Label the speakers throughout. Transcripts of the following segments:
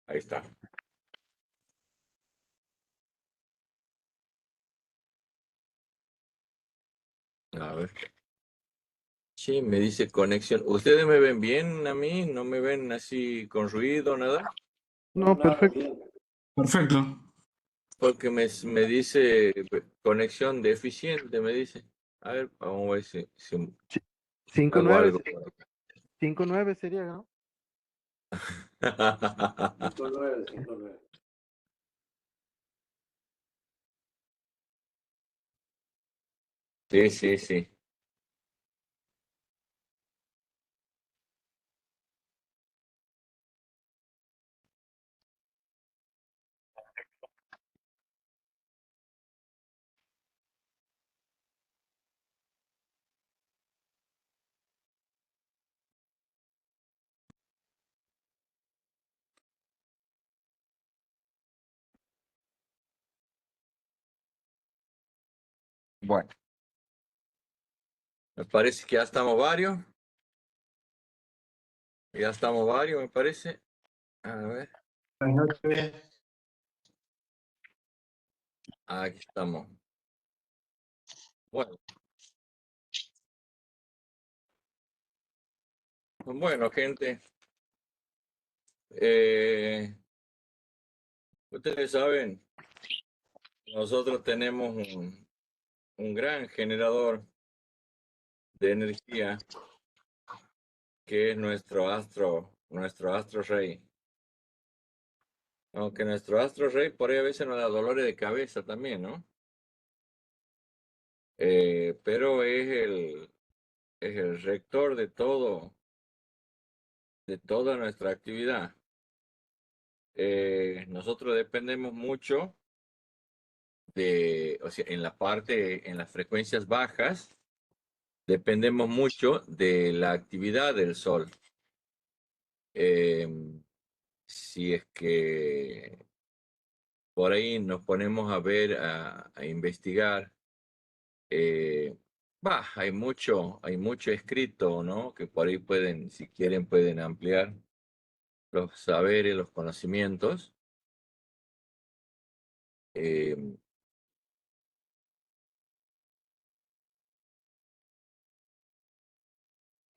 Speaker 1: Ahí está. A ver. Sí, me dice conexión. ¿Ustedes me ven bien a mí? ¿No me ven así con ruido, nada?
Speaker 2: No, perfecto.
Speaker 3: Perfecto.
Speaker 1: Porque me dice conexión deficiente, me dice. A ver, vamos a ver si
Speaker 2: Cinco
Speaker 1: hago
Speaker 2: nueve,
Speaker 1: algo por
Speaker 2: 5-9 sería, ¿no?
Speaker 1: acá.
Speaker 4: 5-9, 5-9.
Speaker 1: Sí, sí, sí. Bueno, me parece que ya estamos varios. Ya estamos varios, me parece. A ver,
Speaker 3: Buenas noches.
Speaker 1: aquí estamos. Bueno, bueno, gente. Ustedes saben, nosotros tenemos un gran generador de energía que es nuestro astro rey. Aunque nuestro astro rey por ahí a veces nos da dolores de cabeza también, ¿no? Pero es el rector de toda nuestra actividad. Nosotros dependemos mucho o sea, en las frecuencias bajas, dependemos mucho de la actividad del Sol. Eh, si es que por ahí nos ponemos a ver, a investigar, hay mucho escrito, ¿no? Que por ahí pueden, si quieren, pueden ampliar los saberes, los conocimientos. Eh,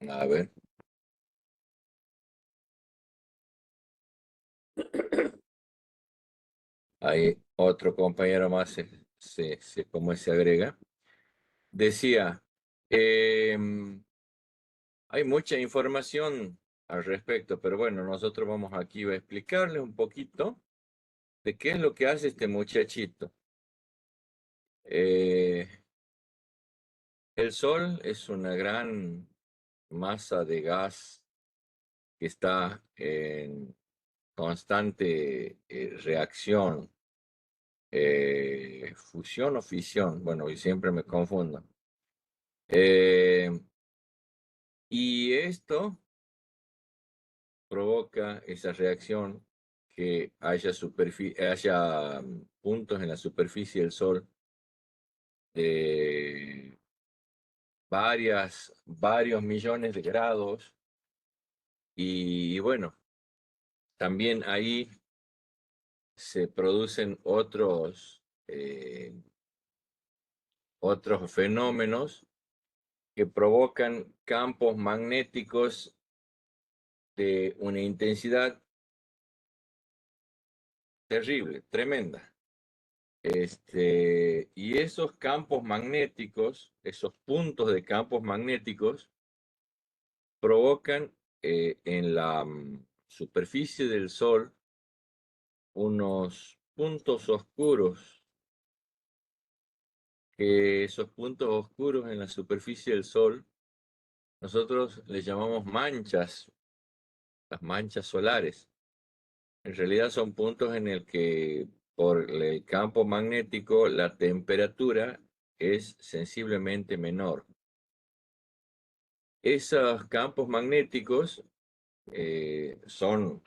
Speaker 1: a ver, hay otro compañero más, cómo se agrega. Decía, hay mucha información al respecto, pero bueno, nosotros vamos aquí a explicarles un poquito de qué es lo que hace este muchachito. Eh, el Sol es una gran masa de gas que está en constante reacción, fusión o fisión, bueno, y siempre me confundo. Eh, y esto provoca esa reacción que haya puntos en la superficie del Sol de varios millones de grados. Y bueno, también ahí se producen otros fenómenos que provocan campos magnéticos de una intensidad terrible, tremenda. Y esos campos magnéticos, esos puntos de campos magnéticos, provocan en la superficie del Sol unos puntos oscuros, que esos puntos oscuros en la superficie del Sol, nosotros les llamamos manchas, las manchas solares. En realidad son puntos en el que por el campo magnético la temperatura es sensiblemente menor. Esos campos magnéticos son,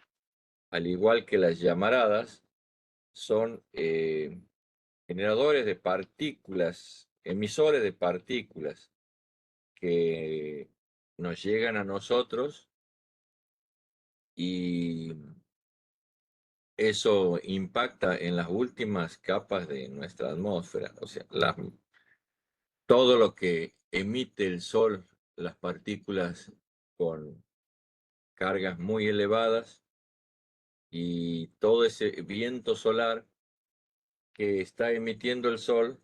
Speaker 1: al igual que las llamaradas, son generadores de partículas, emisores de partículas que nos llegan a nosotros y eso impacta en las últimas capas de nuestra atmósfera. O sea, todo lo que emite el Sol, las partículas con cargas muy elevadas y todo ese viento solar que está emitiendo el Sol,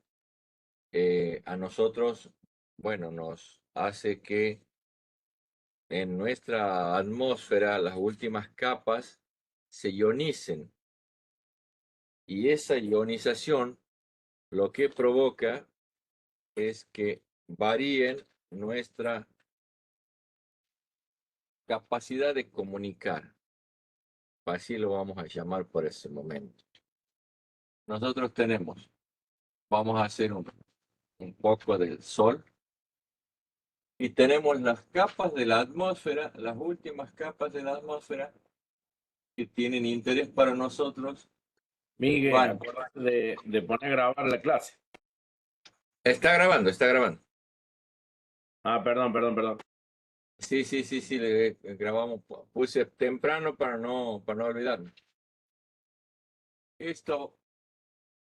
Speaker 1: a nosotros, bueno, nos hace que en nuestra atmósfera las últimas capas se ionicen. Y esa ionización lo que provoca es que varíen nuestra capacidad de comunicar. Así lo vamos a llamar por ese momento. Nosotros vamos a hacer un poco del Sol y tenemos las capas de la atmósfera, las últimas capas de la atmósfera que tienen interés para nosotros.
Speaker 4: Miguel,
Speaker 1: Van.
Speaker 4: acuérdate de poner a grabar la clase.
Speaker 1: Está grabando, está grabando.
Speaker 4: Ah, perdón.
Speaker 1: Sí, le grabamos. Puse temprano para no olvidarme. Esto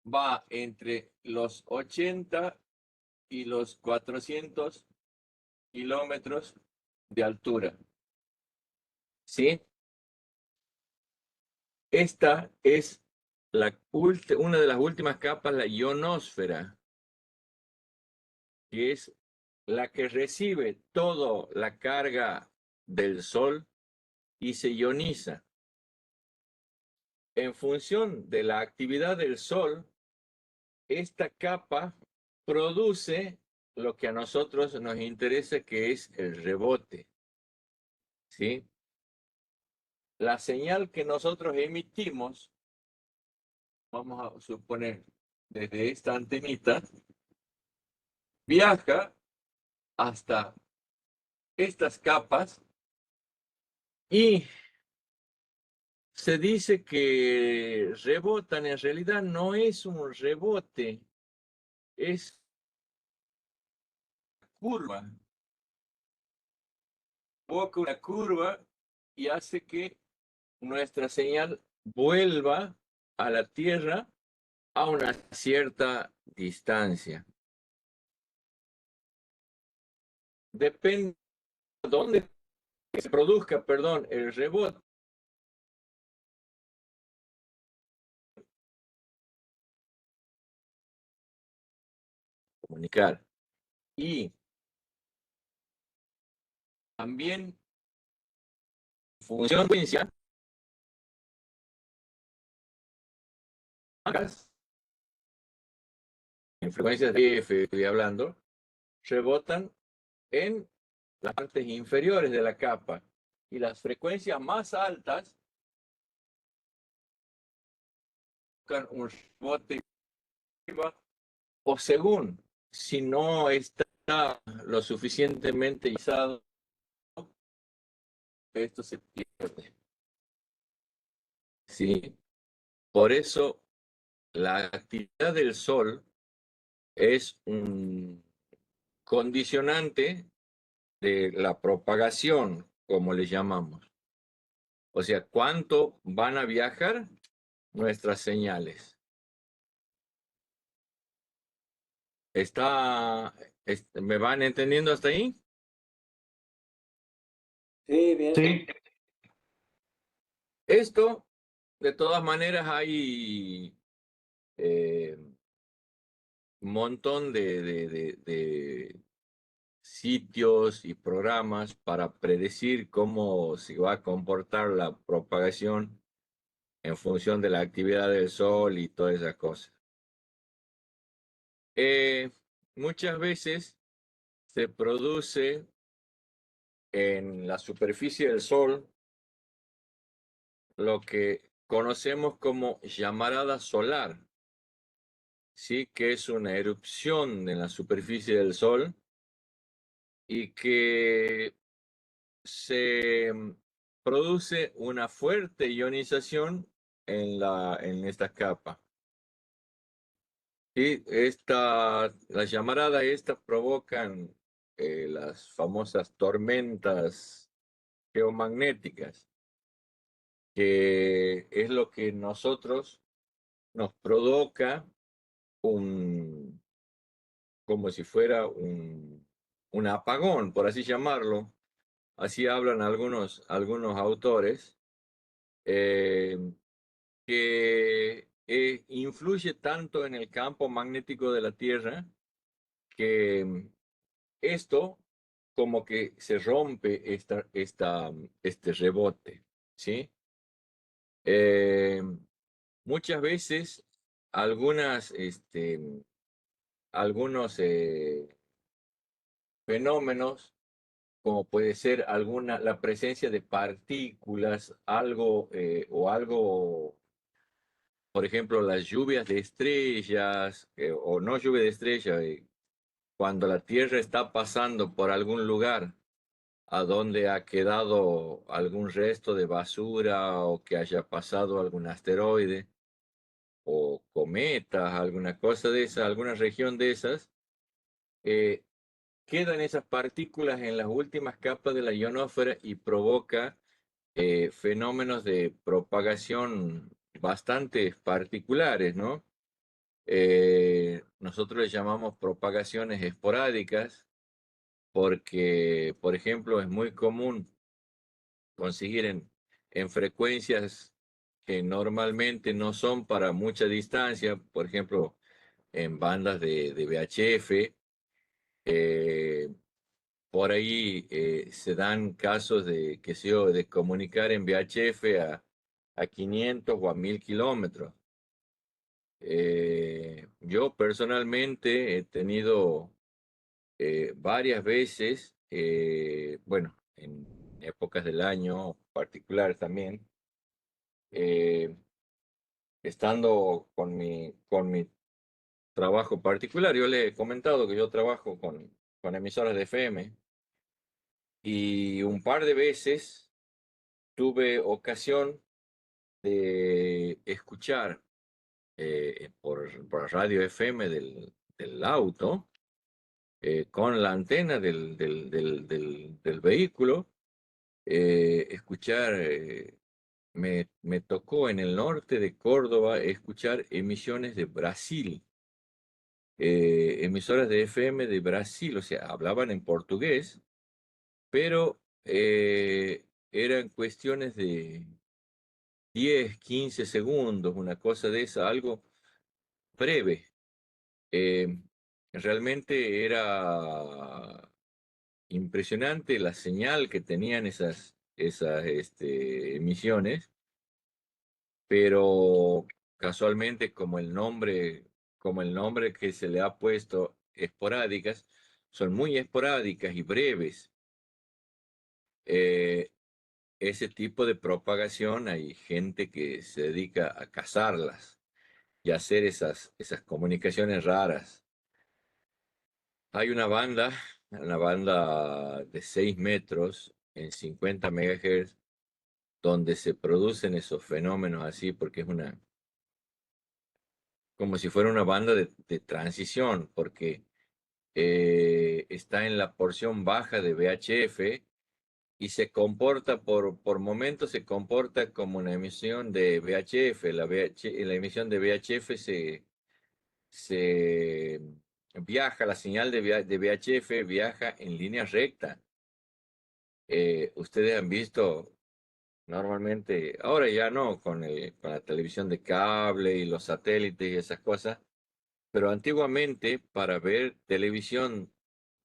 Speaker 1: va entre los 80 y los 400 kilómetros de altura. ¿Sí? Esta es una de las últimas capas, la ionosfera, que es la que recibe toda la carga del Sol y se ioniza. En función de la actividad del Sol, esta capa produce lo que a nosotros nos interesa, que es el rebote. ¿Sí? La señal que nosotros emitimos, vamos a suponer, desde esta antenita, viaja hasta estas capas y se dice que rebotan. En realidad no es un rebote, es curva. Provoca una curva y hace que nuestra señal vuelva a la Tierra a una cierta distancia. Depende de dónde se produzca, perdón, el rebote. Comunicar. Y también función de frecuencia, en frecuencias de F estoy hablando, rebotan en las partes inferiores de la capa, y las frecuencias más altas buscan un rebote o según, si no está lo suficientemente izado, esto se pierde. ¿Sí? Por eso la actividad del Sol es un condicionante de la propagación, como le llamamos. O sea, ¿cuánto van a viajar nuestras señales? ¿Me van entendiendo hasta ahí?
Speaker 5: Sí, bien.
Speaker 3: Sí.
Speaker 1: Esto, de todas maneras, hay un montón de sitios y programas para predecir cómo se va a comportar la propagación en función de la actividad del Sol y todas esas cosas. Muchas veces se produce en la superficie del Sol lo que conocemos como llamarada solar, ¿sí? Que es una erupción en la superficie del Sol y que se produce una fuerte ionización en esta capa. Y las llamaradas estas provocan las famosas tormentas geomagnéticas. que es lo que nosotros nos provoca un, como si fuera un apagón, por así llamarlo. Así hablan algunos autores, eh, que influye tanto en el campo magnético de la Tierra que esto como que se rompe este rebote, ¿sí? Eh, muchas veces algunos fenómenos, como puede ser la presencia de partículas, algo, por ejemplo, las lluvias de estrellas, o no lluvia de estrellas, cuando la Tierra está pasando por algún lugar a donde ha quedado algún resto de basura o que haya pasado algún asteroide o cometas, alguna cosa de esa, alguna región de esas, eh, quedan esas partículas en las últimas capas de la ionosfera y provoca fenómenos de propagación bastante particulares, ¿no? Nosotros les llamamos propagaciones esporádicas porque, por ejemplo, es muy común conseguir en frecuencias que normalmente no son para mucha distancia, por ejemplo, en bandas de VHF, eh, por ahí se dan casos de, qué sé yo, de comunicar en VHF a 500 o a 1000 kilómetros. Yo personalmente he tenido varias veces, bueno, en épocas del año particulares también, eh, estando con mi trabajo particular. Yo le he comentado que yo trabajo con emisoras de FM y un par de veces tuve ocasión de escuchar por radio FM del auto, con la antena del vehículo, escuchar, me tocó en el norte de Córdoba escuchar emisiones de Brasil, emisoras de FM de Brasil, o sea, hablaban en portugués, pero eran cuestiones de 10, 15 segundos, una cosa de esa, algo breve. Eh, realmente era impresionante la señal que tenían esas emisiones, pero casualmente como el nombre que se le ha puesto esporádicas, son muy esporádicas y breves. Eh, ese tipo de propagación hay gente que se dedica a cazarlas y a hacer esas comunicaciones raras. Hay una banda de 6 metros en 50 megahertz, donde se producen esos fenómenos así, porque como si fuera una banda de transición, porque está en la porción baja de VHF y se comporta, por momentos se comporta como una emisión de VHF. La emisión de VHF se viaja, la señal de VHF viaja en línea recta. Ustedes han visto normalmente, ahora ya no, con la televisión de cable y los satélites y esas cosas, pero antiguamente para ver televisión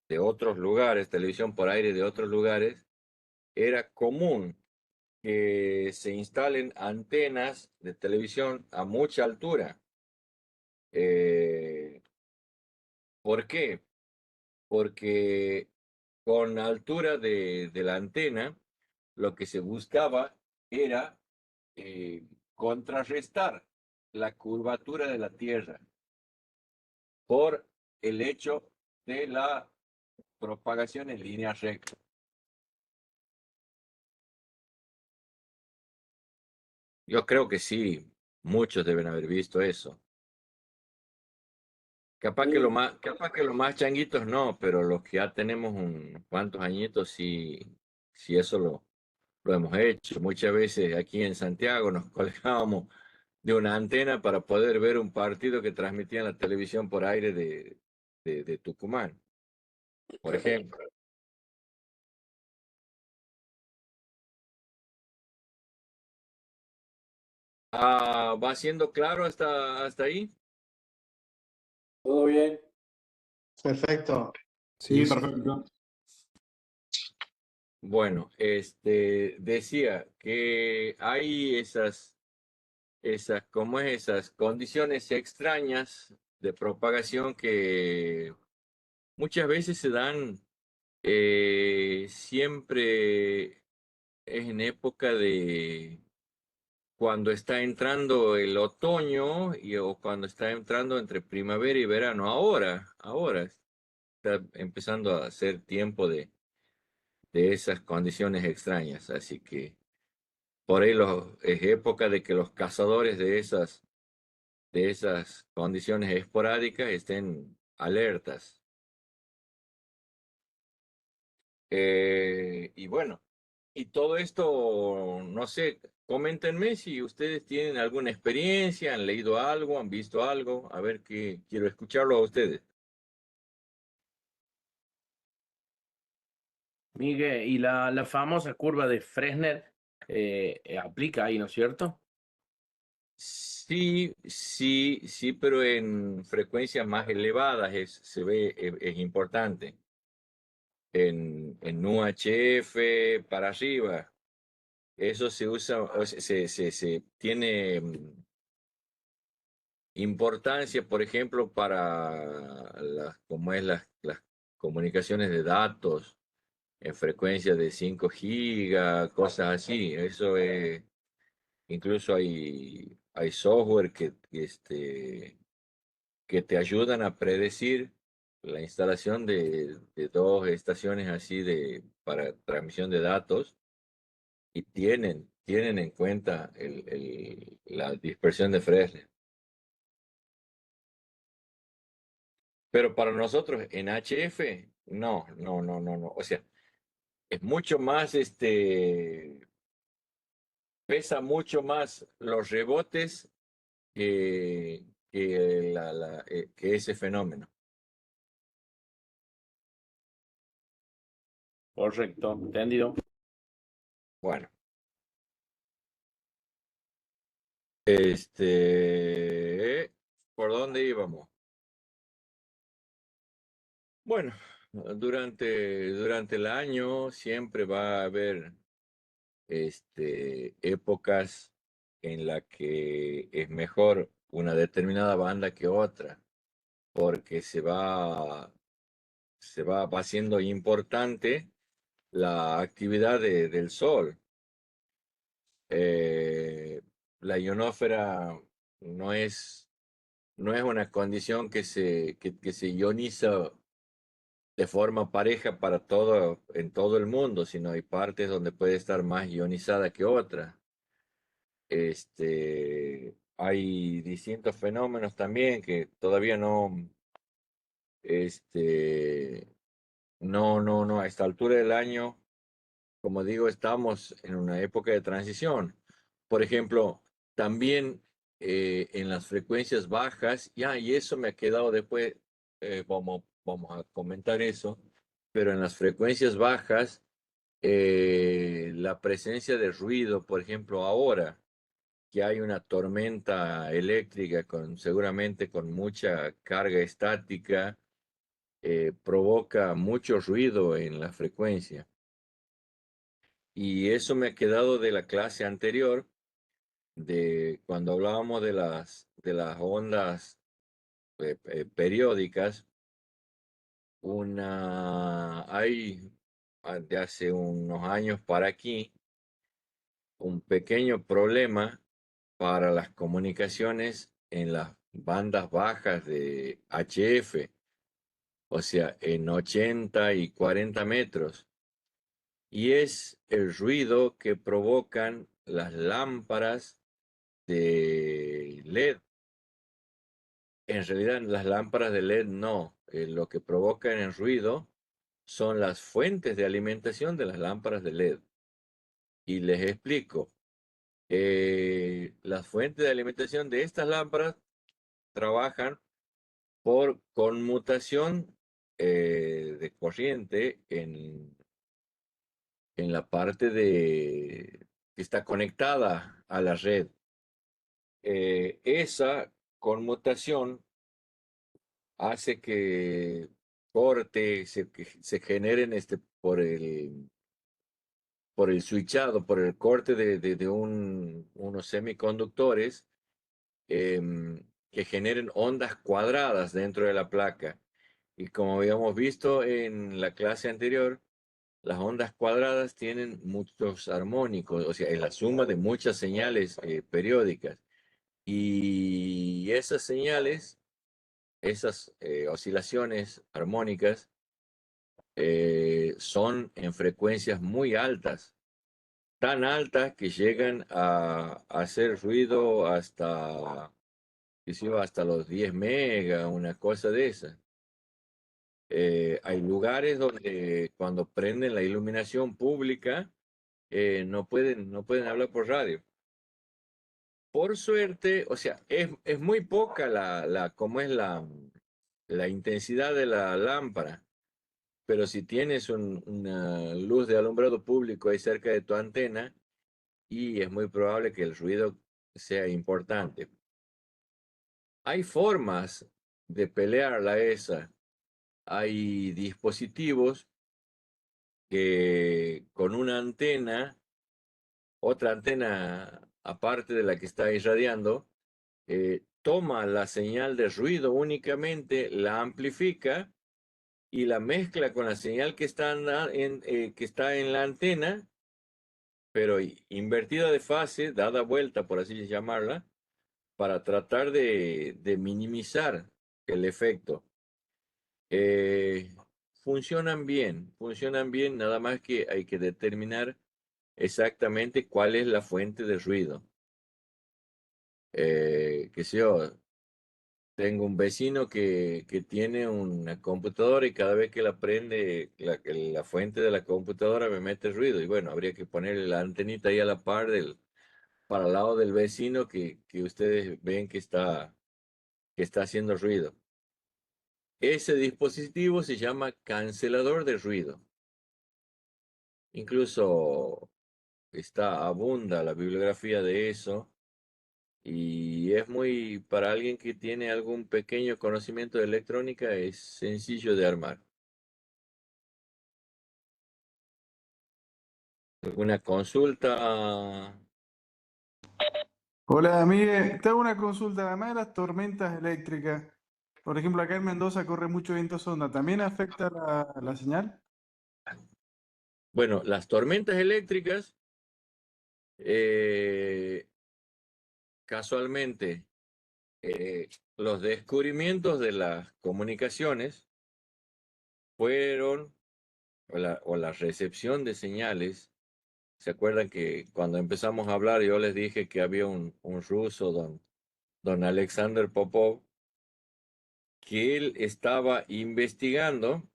Speaker 1: de otros lugares, televisión por aire de otros lugares, era común que se instalen antenas de televisión a mucha altura. Eh, ¿Por qué? Porque con la altura de la antena, lo que se buscaba era contrarrestar la curvatura de la Tierra por el hecho de la propagación en línea recta. Yo creo que sí, muchos deben haber visto eso. Capaz que los más changuitos no, pero los que ya tenemos cuantos añitos, sí, sí eso lo hemos hecho. Muchas veces aquí en Santiago nos colgábamos de una antena para poder ver un partido que transmitía en la televisión por aire de Tucumán, por ejemplo. Ah, ¿va siendo claro hasta ahí?
Speaker 5: ¿Todo bien?
Speaker 3: Perfecto.
Speaker 2: Sí,
Speaker 3: Sí, perfecto.
Speaker 1: Bueno, decía que hay ¿cómo es? Esas condiciones extrañas de propagación que muchas veces se dan siempre es en época de cuando está entrando el otoño o cuando está entrando entre primavera y verano. Ahora está empezando a ser tiempo de esas condiciones extrañas. Así que por ahí es época de que los cazadores de esas condiciones esporádicas estén alertas. Y bueno, y todo esto, no sé, coméntenme si ustedes tienen alguna experiencia, han leído algo, han visto algo, a ver qué quiero escucharlo a ustedes.
Speaker 4: Miguel, y la famosa curva de Fresnel aplica ahí, ¿no es cierto?
Speaker 1: Sí, sí, sí, pero en frecuencias más elevadas es importante. En UHF para arriba, eso se usa, o sea, se tiene importancia, por ejemplo, para como es las comunicaciones de datos en frecuencia de 5 gigas, cosas así. Eso es, incluso hay software que te ayudan a predecir la instalación de dos estaciones así para transmisión de datos y tienen en cuenta la dispersión de Fresnel. Pero para nosotros en HF, no. O sea, es mucho más, pesa mucho más los rebotes que ese fenómeno.
Speaker 4: Correcto, entendido.
Speaker 1: Bueno, ¿por dónde íbamos? Bueno, durante el año siempre va a haber épocas en la que es mejor una determinada banda que otra, porque va siendo importante la actividad del Sol. Eh, la ionósfera no es, no es una condición que se ioniza de forma pareja en todo el mundo, sino hay partes donde puede estar más ionizada que otras. Hay distintos fenómenos también que todavía este, no, a esta altura del año, como digo, estamos en una época de transición. Por ejemplo, también en las frecuencias bajas, y eso me ha quedado después, vamos a comentar eso, pero en las frecuencias bajas, la presencia de ruido, por ejemplo, ahora que hay una tormenta eléctrica seguramente con mucha carga estática, provoca mucho ruido en la frecuencia. Y eso me ha quedado de la clase anterior, de cuando hablábamos de las ondas periódicas. Hay de hace unos años para aquí un pequeño problema para las comunicaciones en las bandas bajas de HF, o sea, en 80 y 40 metros. Y es el ruido que provocan las lámparas de LED. En realidad, las lámparas de LED no. Lo que provocan el ruido son las fuentes de alimentación de las lámparas de LED. Y les explico. Las fuentes de alimentación de estas lámparas trabajan por conmutación de corriente en la parte que está conectada a la red. Esa conmutación hace que que se generen por el switchado, por el corte de unos semiconductores que generen ondas cuadradas dentro de la placa. Y como habíamos visto en la clase anterior, las ondas cuadradas tienen muchos armónicos, o sea, es la suma de muchas señales periódicas. Y esas señales, esas oscilaciones armónicas, son en frecuencias muy altas, tan altas que llegan a hacer ruido hasta los 10 megas, una cosa de esa. Hay lugares donde cuando prenden la iluminación pública, no pueden hablar por radio. Por suerte, o sea, es muy poca como es la intensidad de la lámpara, pero si tienes una luz de alumbrado público ahí cerca de tu antena, y es muy probable que el ruido sea importante. Hay formas de pelearla esa. Hay dispositivos que con una antena, otra antena aparte de la que está irradiando, toma la señal de ruido únicamente, la amplifica y la mezcla con la señal que está que está en la antena, pero invertida de fase, dada vuelta, por así llamarla, para tratar de minimizar el efecto. Eh, funcionan bien, nada más que hay que determinar exactamente cuál es la fuente de ruido. Que sé yo, tengo un vecino que tiene una computadora y cada vez que la prende, la fuente de la computadora me mete ruido. Y bueno, habría que ponerle la antenita ahí a la par para el lado del vecino que ustedes ven que está haciendo ruido. Ese dispositivo se llama cancelador de ruido. Incluso abunda la bibliografía de eso y es para alguien que tiene algún pequeño conocimiento de electrónica, es sencillo de armar. ¿Alguna consulta?
Speaker 3: Hola, Miguel. Te hago una consulta. Además de las tormentas eléctricas, por ejemplo, acá en Mendoza corre mucho viento sonda. ¿También afecta la señal?
Speaker 1: Bueno, las tormentas eléctricas, eh, casualmente, los descubrimientos de las comunicaciones fueron, o la recepción de señales. ¿Se acuerdan que cuando empezamos a hablar yo les dije que había un ruso, don Alexander Popov, que él estaba investigando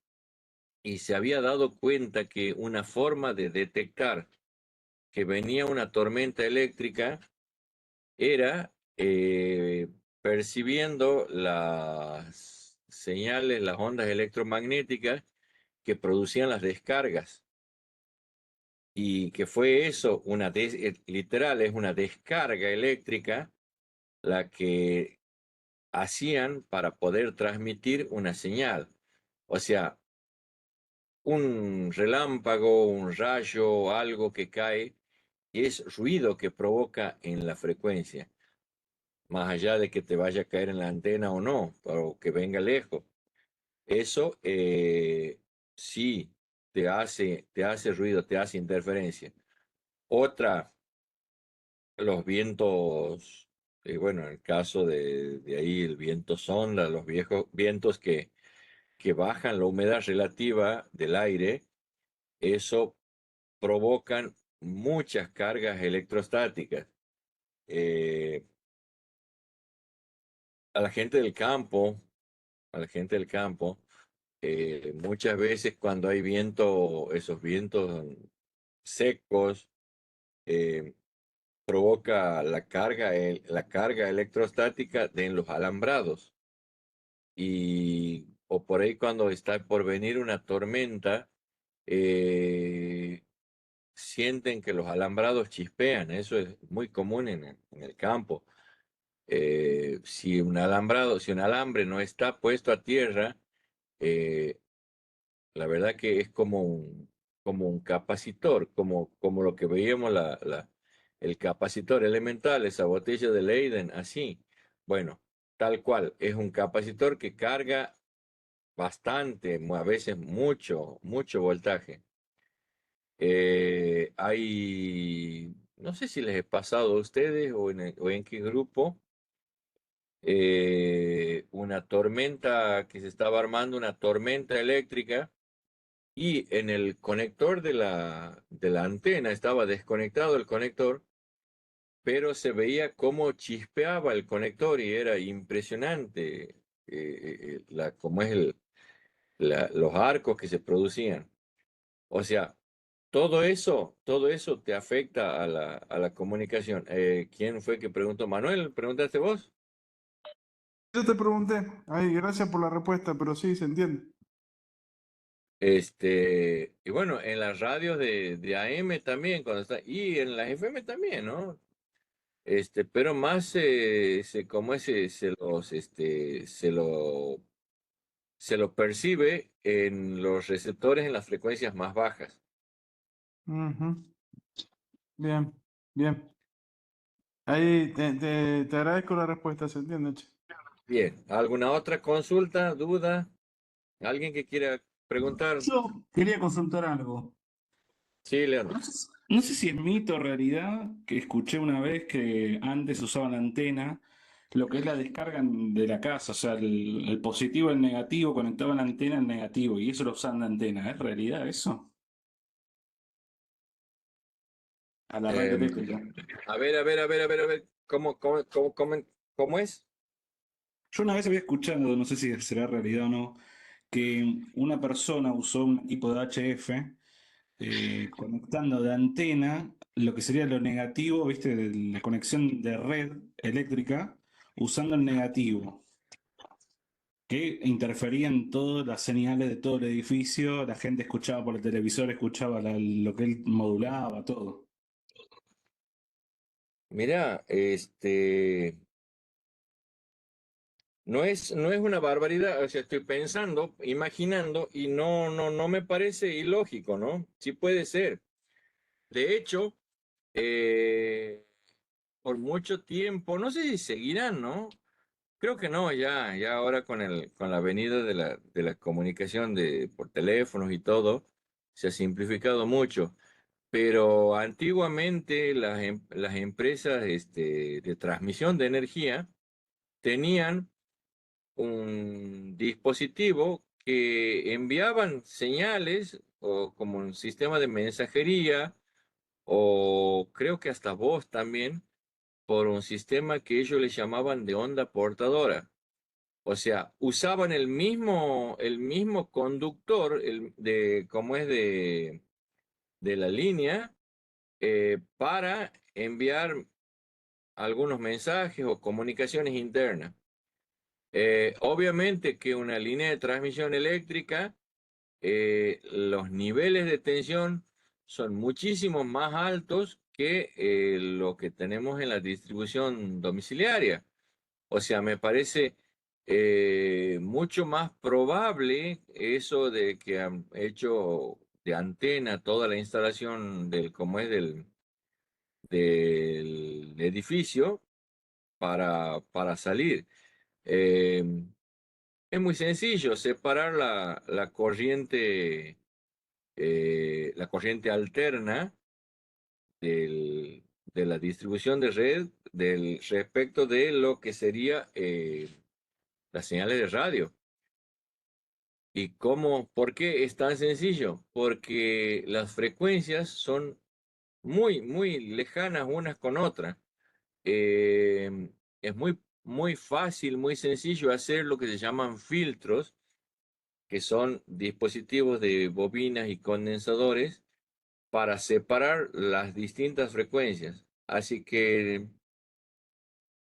Speaker 1: y se había dado cuenta que una forma de detectar que venía una tormenta eléctrica era percibiendo las señales, las ondas electromagnéticas que producían las descargas. Y que fue eso, literal, es una descarga eléctrica la que hacían para poder transmitir una señal. O sea, un relámpago, un rayo, algo que cae, es ruido que provoca en la frecuencia, más allá de que te vaya a caer en la antena o no, o que venga lejos. Eso sí te hace ruido, te hace interferencia. Otra, los vientos, bueno, en el caso de ahí el viento sonda, los viejos vientos que bajan la humedad relativa del aire, eso provocan muchas cargas electrostáticas. Eh, a la gente del campo, a la gente del campo, muchas veces cuando hay viento, esos vientos secos, provoca la carga electrostática en los alambrados. O por ahí cuando está por venir una tormenta, sienten que los alambrados chispean. Eso es muy común en el campo. Si un alambre no está puesto a tierra, la verdad que es como un capacitor, como lo que veíamos el capacitor elemental, esa botella de Leyden, así. Bueno, tal cual, es un capacitor que carga bastante, a veces mucho voltaje. No sé si les he pasado a ustedes o en qué grupo, una tormenta que se estaba armando, una tormenta eléctrica, y en el conector de la antena estaba desconectado el conector, pero se veía cómo chispeaba el conector y era impresionante cómo es los arcos que se producían. O sea, todo eso te afecta a la comunicación. ¿Quién fue que preguntó? Manuel, ¿preguntaste vos?
Speaker 3: Yo te pregunté. Ay, gracias por la respuesta, pero sí, se entiende.
Speaker 1: Y bueno, en las radios de AM también, y en las FM también, ¿no? Pero más como se lo percibe en los receptores en las frecuencias más bajas.
Speaker 3: Ujú. Bien, bien. Ahí te agradezco la respuesta, se entiende, che.
Speaker 1: Bien, ¿alguna otra consulta, duda? ¿Alguien que quiera preguntar?
Speaker 6: Yo quería consultar algo.
Speaker 1: Sí, Leandro.
Speaker 6: No sé si es mito o realidad que escuché una vez que antes usaban la antena, lo que es la descarga de la casa, o sea, el positivo y el negativo conectaban la antena al negativo y eso lo usaban de antena. ¿Es realidad eso? A la red
Speaker 1: Em,
Speaker 6: eléctrica.
Speaker 1: a ver, ¿cómo es?
Speaker 6: Yo una vez había escuchado, no sé si será realidad o no, que una persona usó un equipo de HF conectando de antena lo que sería lo negativo, ¿viste? De la conexión de red eléctrica, usando el negativo, que interfería en todas las señales de todo el edificio, la gente escuchaba por el televisor, escuchaba lo que él modulaba, todo.
Speaker 1: Mira, no es una barbaridad, o sea, estoy pensando, imaginando, y no me parece ilógico, ¿no? Sí puede ser. De hecho, por mucho tiempo, no sé si seguirán, ¿no? Creo que no, ya ahora con la venida de la comunicación por teléfonos y todo, se ha simplificado mucho. Pero antiguamente las empresas de transmisión de energía tenían un dispositivo que enviaban señales o como un sistema de mensajería, o creo que hasta voz también, por un sistema que ellos le llamaban de onda portadora. O sea, usaban el mismo conductor como es de la línea, para enviar algunos mensajes o comunicaciones internas. Obviamente que una línea de transmisión eléctrica, los niveles de tensión son muchísimo más altos que lo que tenemos en la distribución domiciliaria. O sea, me parece mucho más probable eso de que han hecho de antena toda la instalación como es del edificio para salir. Eh, es muy sencillo, separar la corriente alterna de la distribución de red respecto de lo que sería las señales de radio. ¿Y por qué es tan sencillo? Porque las frecuencias son muy lejanas unas con otras. Es muy fácil, muy sencillo hacer lo que se llaman filtros, que son dispositivos de bobinas y condensadores para separar las distintas frecuencias. Así que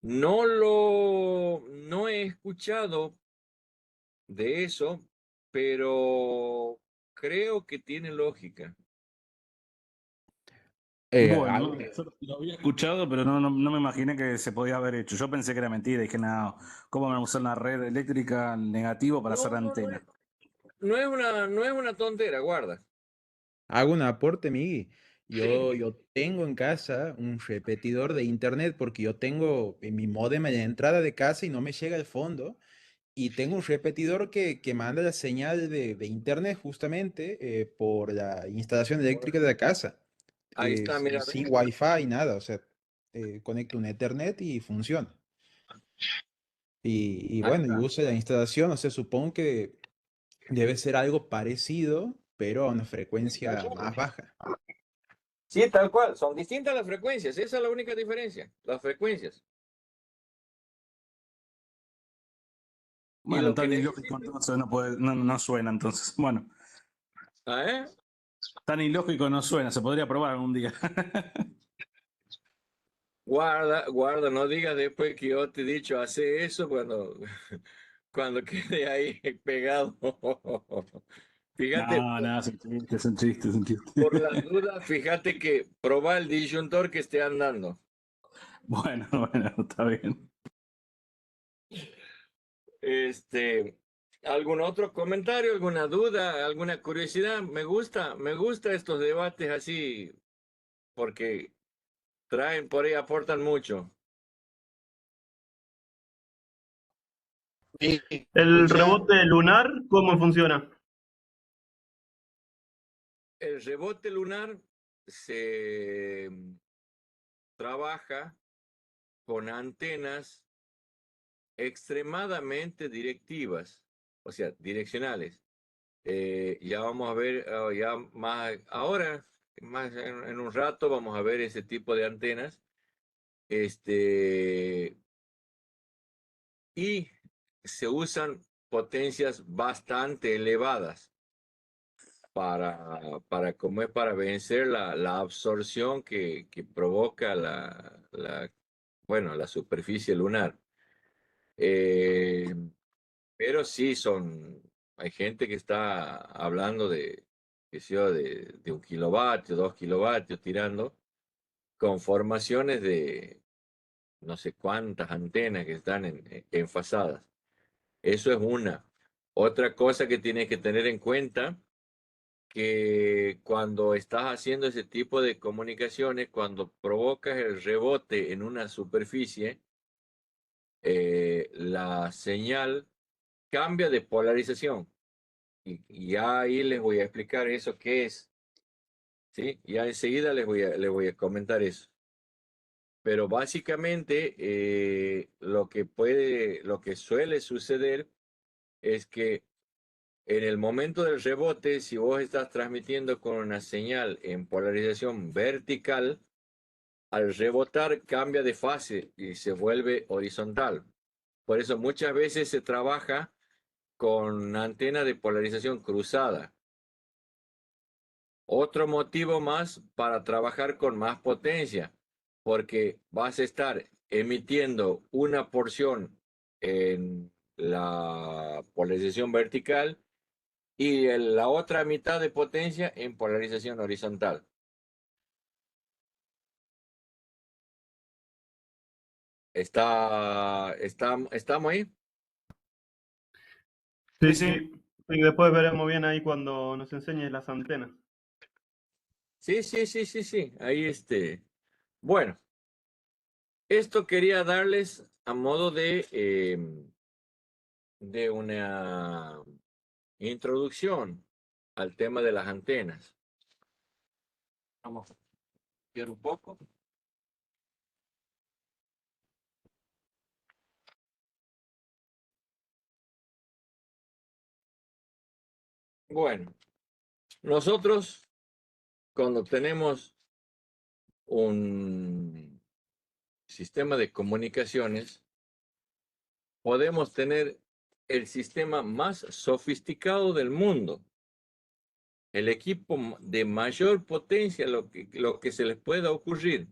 Speaker 1: no he escuchado de eso, pero creo que tiene lógica.
Speaker 6: Bueno, yo lo había escuchado, pero no me imaginé que se podía haber hecho. Yo pensé que era mentira. Dije, no, ¿cómo van a usar una red eléctrica negativo para hacer
Speaker 1: No,
Speaker 6: antena?
Speaker 1: no es una tontera, guarda.
Speaker 7: Hago un aporte, Migui. Yo,
Speaker 1: Sí.
Speaker 7: yo tengo en casa un repetidor de internet porque yo tengo en mi módem en la entrada de casa y no me llega al fondo. Y tengo un repetidor que manda la señal de internet justamente por la instalación eléctrica de la casa.
Speaker 1: Ahí está, mira,
Speaker 7: Sin
Speaker 1: ¿ves?
Speaker 7: wifi, nada. O sea, conecto un Ethernet y funciona. Y
Speaker 1: Ahí
Speaker 7: bueno, y
Speaker 1: está.
Speaker 7: uso la instalación. O sea, supongo que debe ser algo parecido, pero a una frecuencia más baja.
Speaker 1: Sí, tal cual. Son distintas las frecuencias. Esa es la única diferencia. Las frecuencias. Y
Speaker 6: Bueno,
Speaker 1: lo que
Speaker 6: tan ilógico
Speaker 1: necesito.
Speaker 6: entonces no suena entonces. Bueno,
Speaker 1: ¿Ah, eh?
Speaker 6: tan ilógico no suena, se podría probar algún día.
Speaker 1: Guarda, no digas después que yo te he dicho hace eso cuando quede ahí pegado. Fíjate,
Speaker 6: No, es un chiste, es un chiste, es un chiste.
Speaker 1: por las dudas, fíjate que proba el disyuntor que esté andando.
Speaker 6: Bueno, está bien.
Speaker 1: ¿Algún otro comentario, alguna duda, alguna curiosidad? Me gusta estos debates así porque traen por ahí, aportan mucho.
Speaker 8: ¿El rebote lunar cómo funciona?
Speaker 1: El rebote lunar se trabaja con antenas extremadamente directivas, o sea, direccionales. Ya vamos a ver, ya más ahora, más en un rato, vamos a ver ese tipo de antenas. Y se usan potencias bastante elevadas como es para vencer la absorción que provoca bueno, la superficie lunar. Eh, pero sí hay gente que está hablando qué sé yo, de 1 kilovatio, 2 kilovatios tirando, con formaciones de no sé cuántas antenas que están enfasadas. Eso es una. Otra cosa que tienes que tener en cuenta, que cuando estás haciendo ese tipo de comunicaciones, cuando provocas el rebote en una superficie, la señal cambia de polarización. Y ya ahí les voy a explicar eso qué es. ¿Sí? Ya enseguida les voy a comentar eso. Pero básicamente lo que suele suceder es que en el momento del rebote, si vos estás transmitiendo con una señal en polarización vertical, al rebotar cambia de fase y se vuelve horizontal. Por eso muchas veces se trabaja con antena de polarización cruzada. Otro motivo más para trabajar con más potencia, porque vas a estar emitiendo una porción en la polarización vertical y la otra mitad de potencia en polarización horizontal. ¿Estamos ahí?
Speaker 6: Sí,
Speaker 8: Sí,
Speaker 6: sí.
Speaker 8: sí. Y después veremos bien ahí cuando nos enseñes las antenas.
Speaker 1: Sí. Ahí Bueno, esto quería darles a modo de una introducción al tema de las antenas. Vamos a ver un poco. Bueno, nosotros cuando tenemos un sistema de comunicaciones, podemos tener el sistema más sofisticado del mundo. el equipo de mayor potencia, lo que se les pueda ocurrir.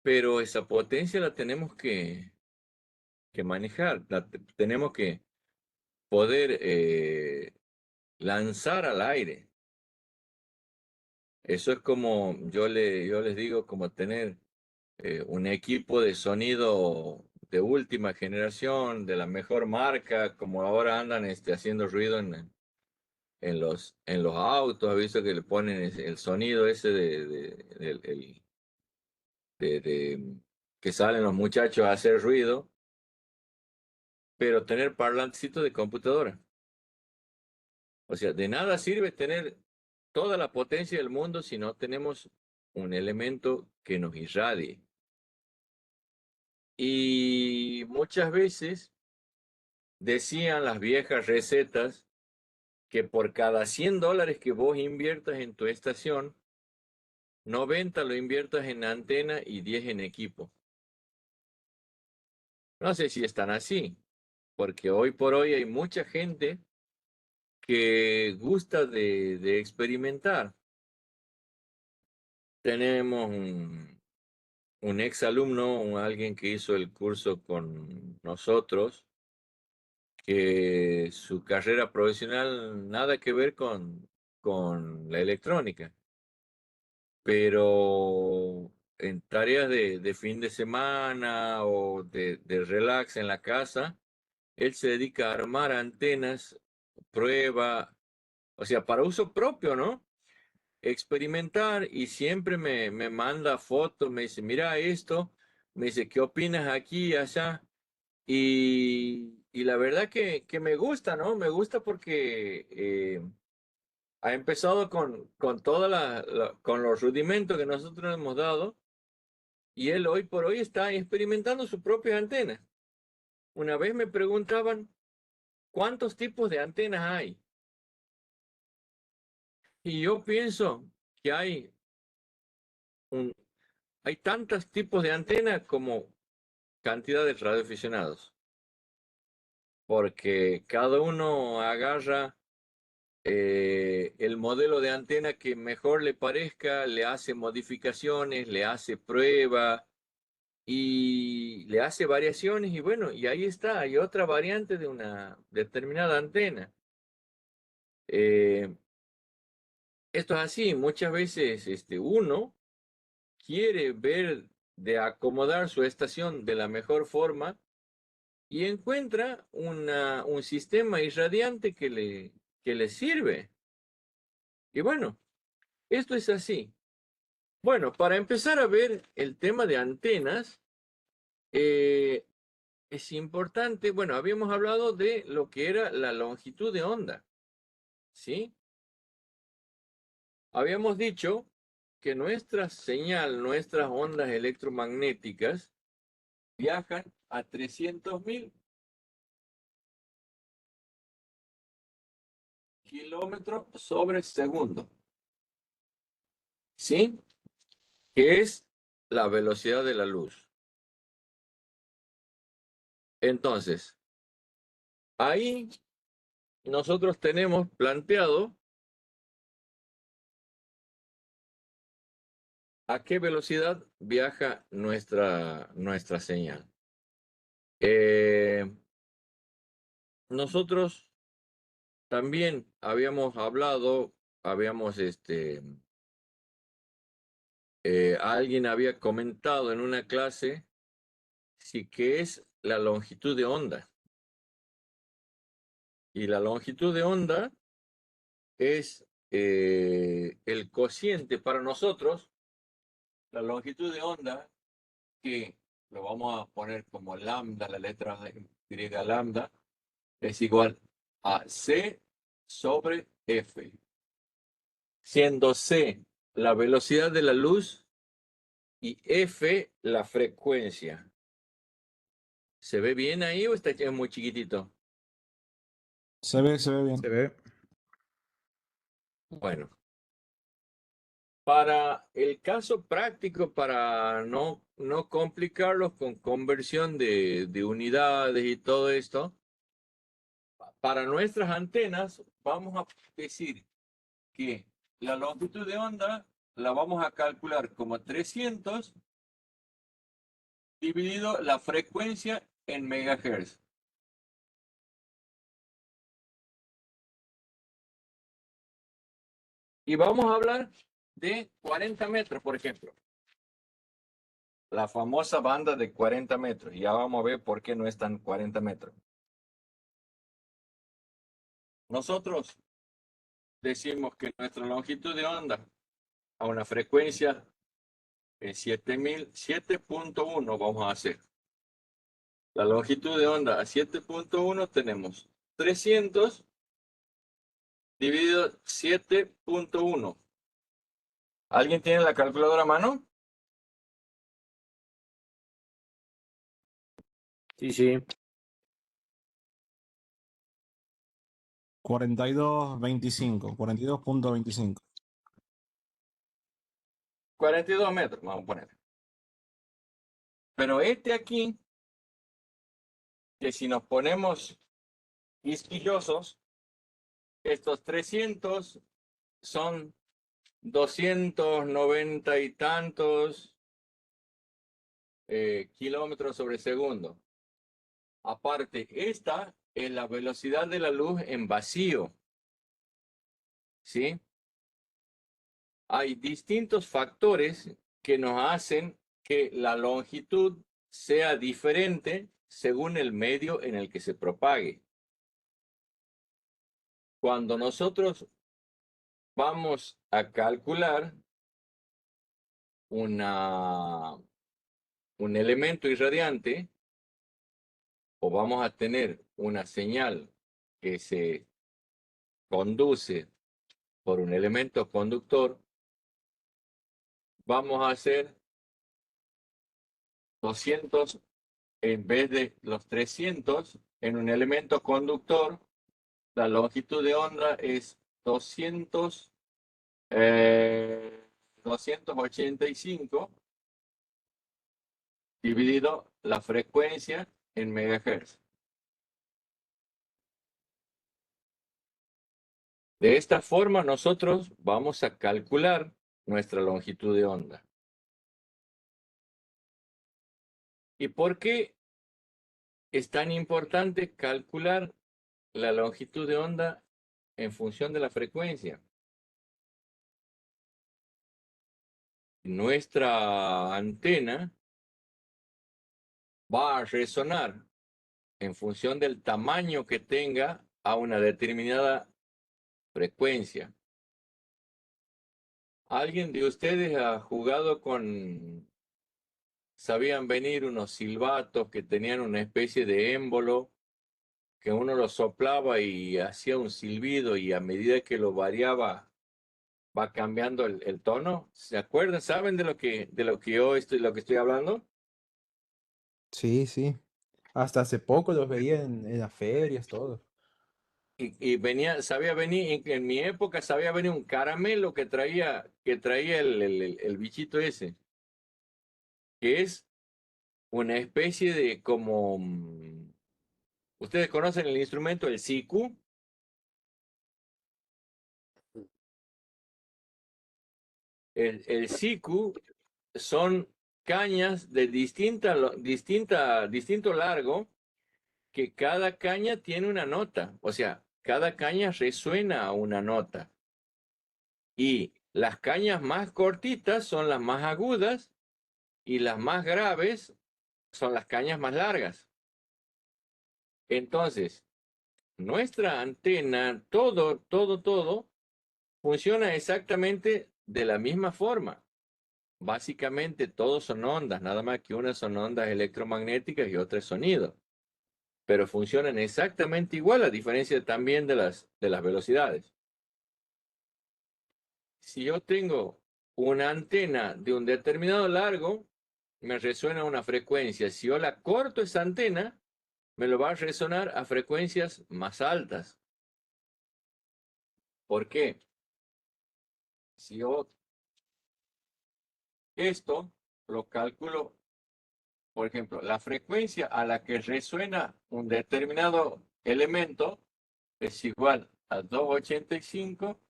Speaker 1: Pero esa potencia la tenemos que manejar, tenemos que poder lanzar al aire. Eso es como, yo les digo, como tener un equipo de sonido de última generación, de la mejor marca, como ahora andan haciendo ruido en los autos. ¿Ha visto que le ponen el sonido ese que salen los muchachos a hacer ruido? Pero tener parlantecitos de computadora. O sea, de nada sirve tener toda la potencia del mundo si no tenemos un elemento que nos irradie. Y muchas veces decían las viejas recetas que por cada $100 que vos inviertas en tu estación, 90 lo inviertas en antena y 10 en equipo. No sé si están así, porque hoy por hoy hay mucha gente que gusta de experimentar. Tenemos un ex alumno, alguien que hizo el curso con nosotros, que su carrera profesional nada que ver con la electrónica, pero en tareas de fin de semana o de relax en la casa, él se dedica a armar antenas, prueba, o sea, para uso propio, ¿no? Experimentar, y siempre me manda fotos, me dice, mira esto, me dice, ¿qué opinas aquí y allá? Y la verdad que me gusta, ¿no? Me gusta porque ha empezado con con los rudimentos que nosotros hemos dado, y él hoy por hoy está experimentando su propia antena. Una vez me preguntaban, ¿cuántos tipos de antenas hay? Y yo pienso que hay tantos tipos de antenas como cantidad de radioaficionados, porque cada uno agarra el modelo de antena que mejor le parezca, le hace modificaciones, le hace prueba y le hace variaciones, y bueno, y ahí está, hay otra variante de una determinada antena. Esto es así, muchas veces uno quiere ver de acomodar su estación de la mejor forma y encuentra un sistema irradiante que le sirve. Y bueno, esto es así. Bueno, para empezar a ver el tema de antenas, es importante, bueno, habíamos hablado de lo que era la longitud de onda, ¿sí? Habíamos dicho que nuestra señal, nuestras ondas electromagnéticas viajan a 300.000 kilómetros sobre segundo, ¿sí? Que es la velocidad de la luz. Entonces, ahí nosotros tenemos planteado a qué velocidad viaja nuestra señal. Nosotros también habíamos hablado, alguien había comentado en una clase si qué es la longitud de onda. Y la longitud de onda es el cociente para nosotros, la longitud de onda, que lo vamos a poner como lambda, la letra griega lambda, es igual a C sobre F, siendo C la velocidad de la luz y F la frecuencia. ¿Se ve bien ahí o está muy chiquitito?
Speaker 6: Se ve bien.
Speaker 7: Se ve.
Speaker 1: Bueno, para el caso práctico, para no complicarlos con conversión de unidades y todo esto, para nuestras antenas vamos a decir que la longitud de onda la vamos a calcular como 300 dividido la frecuencia en megahertz. Y vamos a hablar de 40 metros, por ejemplo. La famosa banda de 40 metros. Ya vamos a ver por qué no están 40 metros. Nosotros decimos que nuestra longitud de onda a una frecuencia en 7.1 vamos a hacer. La longitud de onda a 7.1 tenemos 300 dividido 7.1. ¿Alguien tiene la calculadora a mano?
Speaker 4: Sí, sí.
Speaker 6: 42.25, 42.25.
Speaker 1: 42 metros, vamos a poner. Pero este aquí, que si nos ponemos quisquillosos, estos 300 son 290 y tantos kilómetros sobre segundo. Aparte, esta es la velocidad de la luz en vacío. ¿Sí? Hay distintos factores que nos hacen que la longitud sea diferente según el medio en el que se propague. Cuando nosotros vamos a calcular un elemento irradiante, o vamos a tener una señal que se conduce por un elemento conductor, vamos a hacer 200 en vez de los 300 en un elemento conductor. La longitud de onda es 285 dividido la frecuencia en megahertz. De esta forma nosotros vamos a calcular nuestra longitud de onda. ¿Y por qué es tan importante calcular la longitud de onda en función de la frecuencia? Nuestra antena va a resonar en función del tamaño que tenga a una determinada frecuencia. ¿Alguien de ustedes ha jugado con... sabían venir unos silbatos que tenían una especie de émbolo, que uno lo soplaba y hacía un silbido y a medida que lo variaba va cambiando el tono? ¿Se acuerdan? ¿Saben de lo que yo estoy hablando?
Speaker 7: Sí, sí. Hasta hace poco los veía en las ferias, todo.
Speaker 1: Y venía, sabía venir, en mi época sabía venir un caramelo que traía el bichito ese, que es una especie de como, ¿ustedes conocen el instrumento, el siku? El siku son cañas de distinto largo, que cada caña tiene una nota, o sea, cada caña resuena a una nota. Y las cañas más cortitas son las más agudas y las más graves son las cañas más largas. Entonces, nuestra antena, todo funciona exactamente de la misma forma. Básicamente todos son ondas, nada más que unas son ondas electromagnéticas y otras sonido. Pero funcionan exactamente igual, a diferencia también de las velocidades. Si yo tengo una antena de un determinado largo, me resuena una frecuencia. Si yo la corto esa antena, me lo va a resonar a frecuencias más altas. ¿Por qué? Si yo esto lo calculo, por ejemplo, la frecuencia a la que resuena un determinado elemento es igual a 285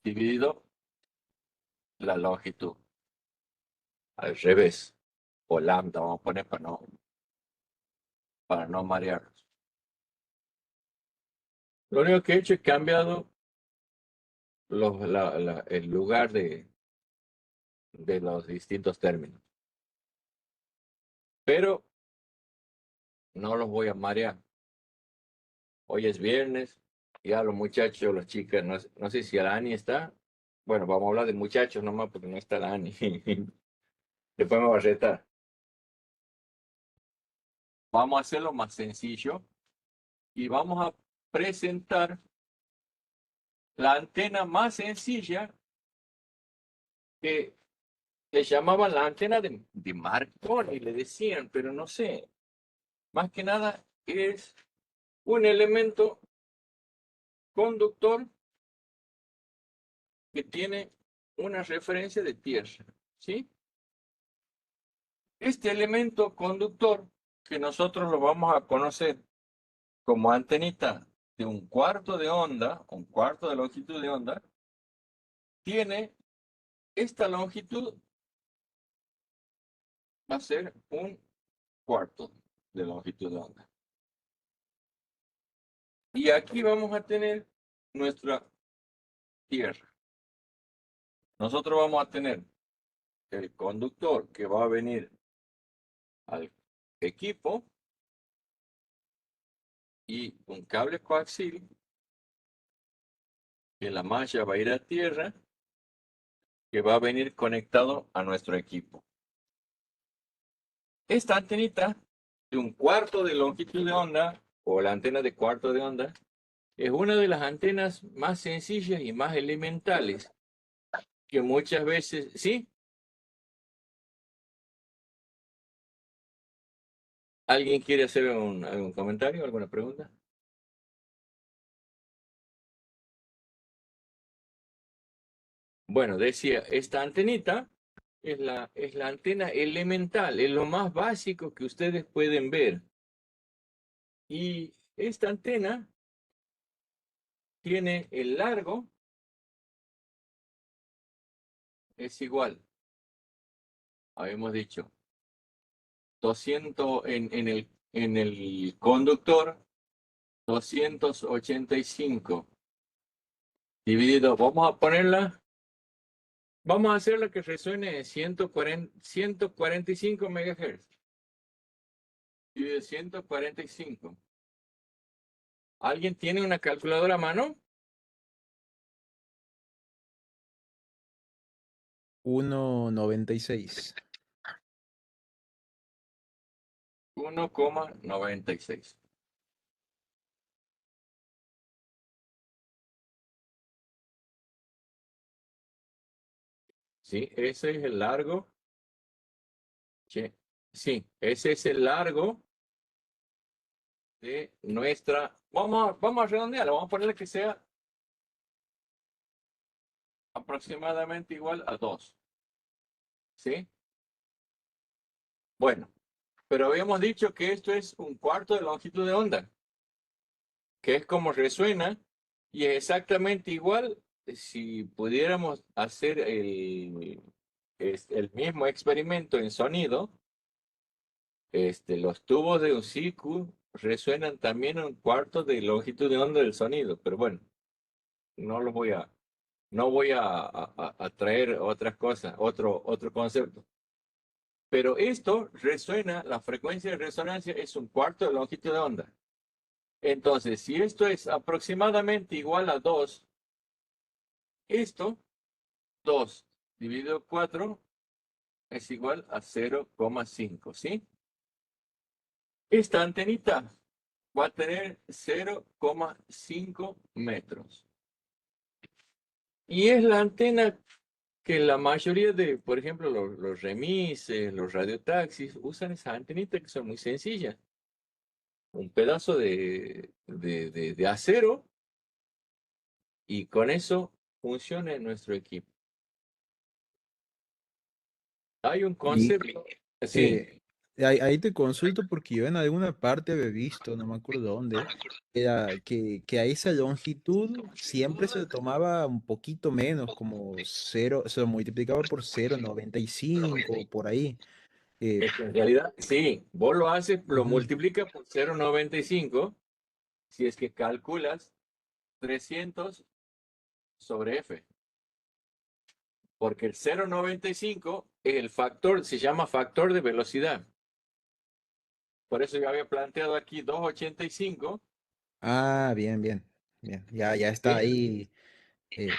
Speaker 1: dividido la longitud. Al revés. O lambda, vamos a poner para no marearnos. Lo único que he hecho es cambiado el lugar de los distintos términos. Pero no los voy a marear. Hoy es viernes, ya los muchachos, las chicas, no sé si la Ani está. Bueno, vamos a hablar de muchachos nomás porque no está la Ani. Después me va a retar. Vamos a hacerlo más sencillo y vamos a presentar la antena más sencilla que le llamaban la antena de Marconi, le decían, pero no sé. Más que nada es un elemento conductor que tiene una referencia de tierra, ¿sí? Este elemento conductor, que nosotros lo vamos a conocer como antenita de un cuarto de onda, un cuarto de longitud de onda, tiene esta longitud, va a ser un cuarto de longitud de onda. Y aquí vamos a tener nuestra tierra. Nosotros vamos a tener el conductor que va a venir al equipo y un cable coaxil que la malla va a ir a tierra, que va a venir conectado a nuestro equipo. Esta antenita de un cuarto de longitud de onda, o la antena de cuarto de onda, es una de las antenas más sencillas y más elementales que muchas veces, ¿sí? ¿Alguien quiere hacer algún comentario, alguna pregunta? Bueno, decía, esta antenita es la antena elemental, es lo más básico que ustedes pueden ver. Y esta antena tiene el largo, es igual, habíamos dicho, 200 en el conductor, 285 dividido, vamos a ponerla, vamos a hacerla que resuene 145 MHz. Dividido 145. ¿Alguien tiene una calculadora a mano?
Speaker 7: 1,96.
Speaker 1: 1,96. Sí, ese es el largo. Sí, ese es el largo de nuestra. Vamos a redondearlo, vamos a ponerle que sea aproximadamente igual a 2. ¿Sí? Bueno, pero habíamos dicho que esto es un cuarto de longitud de onda, que es como resuena, y es exactamente igual si pudiéramos hacer el mismo experimento en sonido. Los tubos de un CQ resuenan también un cuarto de longitud de onda del sonido, pero bueno, no voy a traer otras cosas, otro concepto. Pero esto resuena, la frecuencia de resonancia es un cuarto de longitud de onda. Entonces, si esto es aproximadamente igual a 2, esto, 2 dividido 4, es igual a 0,5, ¿sí? Esta antenita va a tener 0,5 metros. Y es la antena que la mayoría de, por ejemplo, los remises, los radiotaxis, usan esa antenita que son muy sencillas. Un pedazo de acero y con eso funciona nuestro equipo. Hay un concepto. Sí.
Speaker 7: ahí te consulto porque yo en alguna parte había visto, no me acuerdo dónde, era que a esa longitud siempre se tomaba un poquito menos, como cero, se lo multiplicaba por 0,95 por ahí.
Speaker 1: Es que en realidad, sí, vos lo haces, lo
Speaker 7: Ujú.
Speaker 1: multiplicas por 0,95 si es que calculas 300 sobre F. Porque el 0,95 es el factor, se llama factor de velocidad. Por eso yo había planteado aquí 2,85.
Speaker 7: Ah, bien, bien, bien. Ya está
Speaker 1: ¿Sí?
Speaker 7: ahí,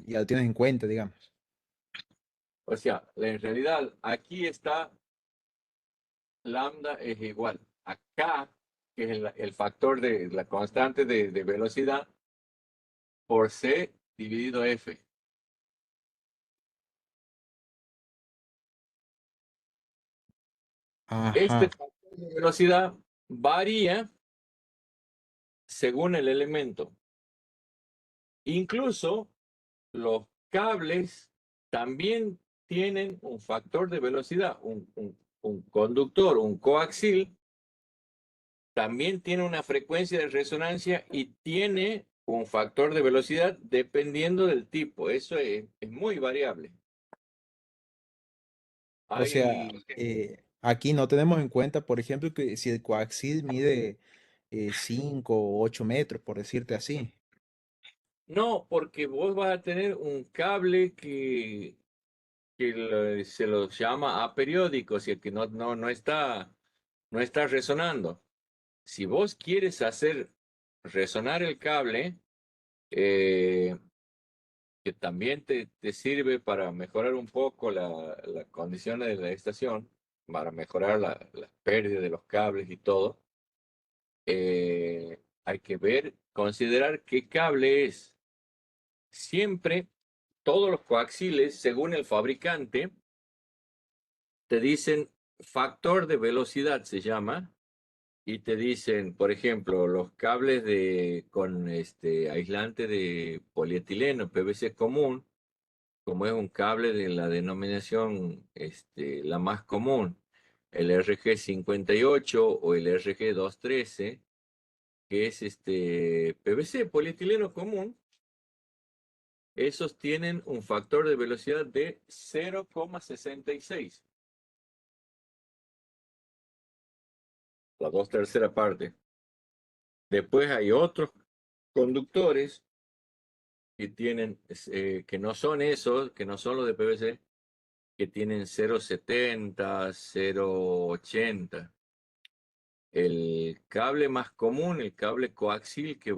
Speaker 7: ya lo tienes en cuenta, digamos.
Speaker 1: O sea, en realidad aquí está lambda es igual a K, que es el factor de la constante de velocidad, por C dividido F. Este
Speaker 7: Ajá.
Speaker 1: factor de velocidad varía según el elemento. Incluso los cables también tienen un factor de velocidad. Un conductor, un coaxil, también tiene una frecuencia de resonancia y tiene un factor de velocidad dependiendo del tipo. Eso es muy variable.
Speaker 7: O sea,
Speaker 1: Hay,
Speaker 7: aquí no tenemos en cuenta, por ejemplo, que si el coaxil mide 5 o 8 metros, por decirte así.
Speaker 1: no, porque vos vas a tener un cable que se lo llama aperiódico, o sea que no está resonando. Si vos quieres hacer resonar el cable, eh, que también te sirve para mejorar un poco las condiciones de la estación, para mejorar la pérdida de los cables y todo, hay que ver, considerar qué cable es. Siempre, todos los coaxiles, según el fabricante, te dicen factor de velocidad, se llama, y te dicen, por ejemplo, los cables con aislante de polietileno, PVC común, como es un cable de la denominación la más común, el RG58 o el RG213, que es PVC, polietileno común, esos tienen un factor de velocidad de 0,66, la 2/3 parte. Después hay otros conductores que no son esos, que no son los de PVC, que tienen 0,70, 0,80. El cable más común, el cable coaxil que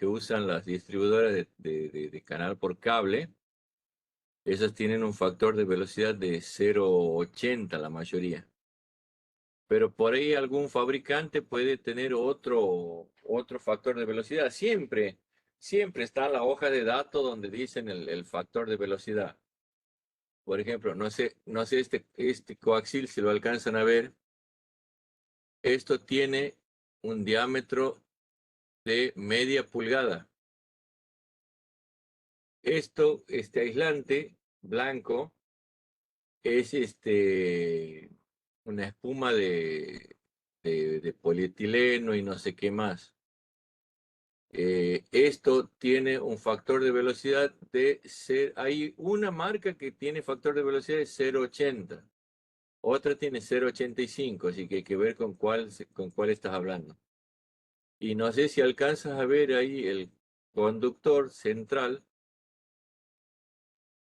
Speaker 1: usan las distribuidoras de canal por cable, esos tienen un factor de velocidad de 0,80 la mayoría. Pero por ahí algún fabricante puede tener otro factor de velocidad. Siempre está la hoja de datos donde dicen el factor de velocidad. Por ejemplo, no sé este coaxil, si lo alcanzan a ver, esto tiene un diámetro de media pulgada. Este aislante blanco, es una espuma de polietileno y no sé qué más. Esto tiene un factor de velocidad hay una marca que tiene factor de velocidad de 0,80, otra tiene 0,85, así que hay que ver con cuál estás hablando. Y no sé si alcanzas a ver ahí el conductor central,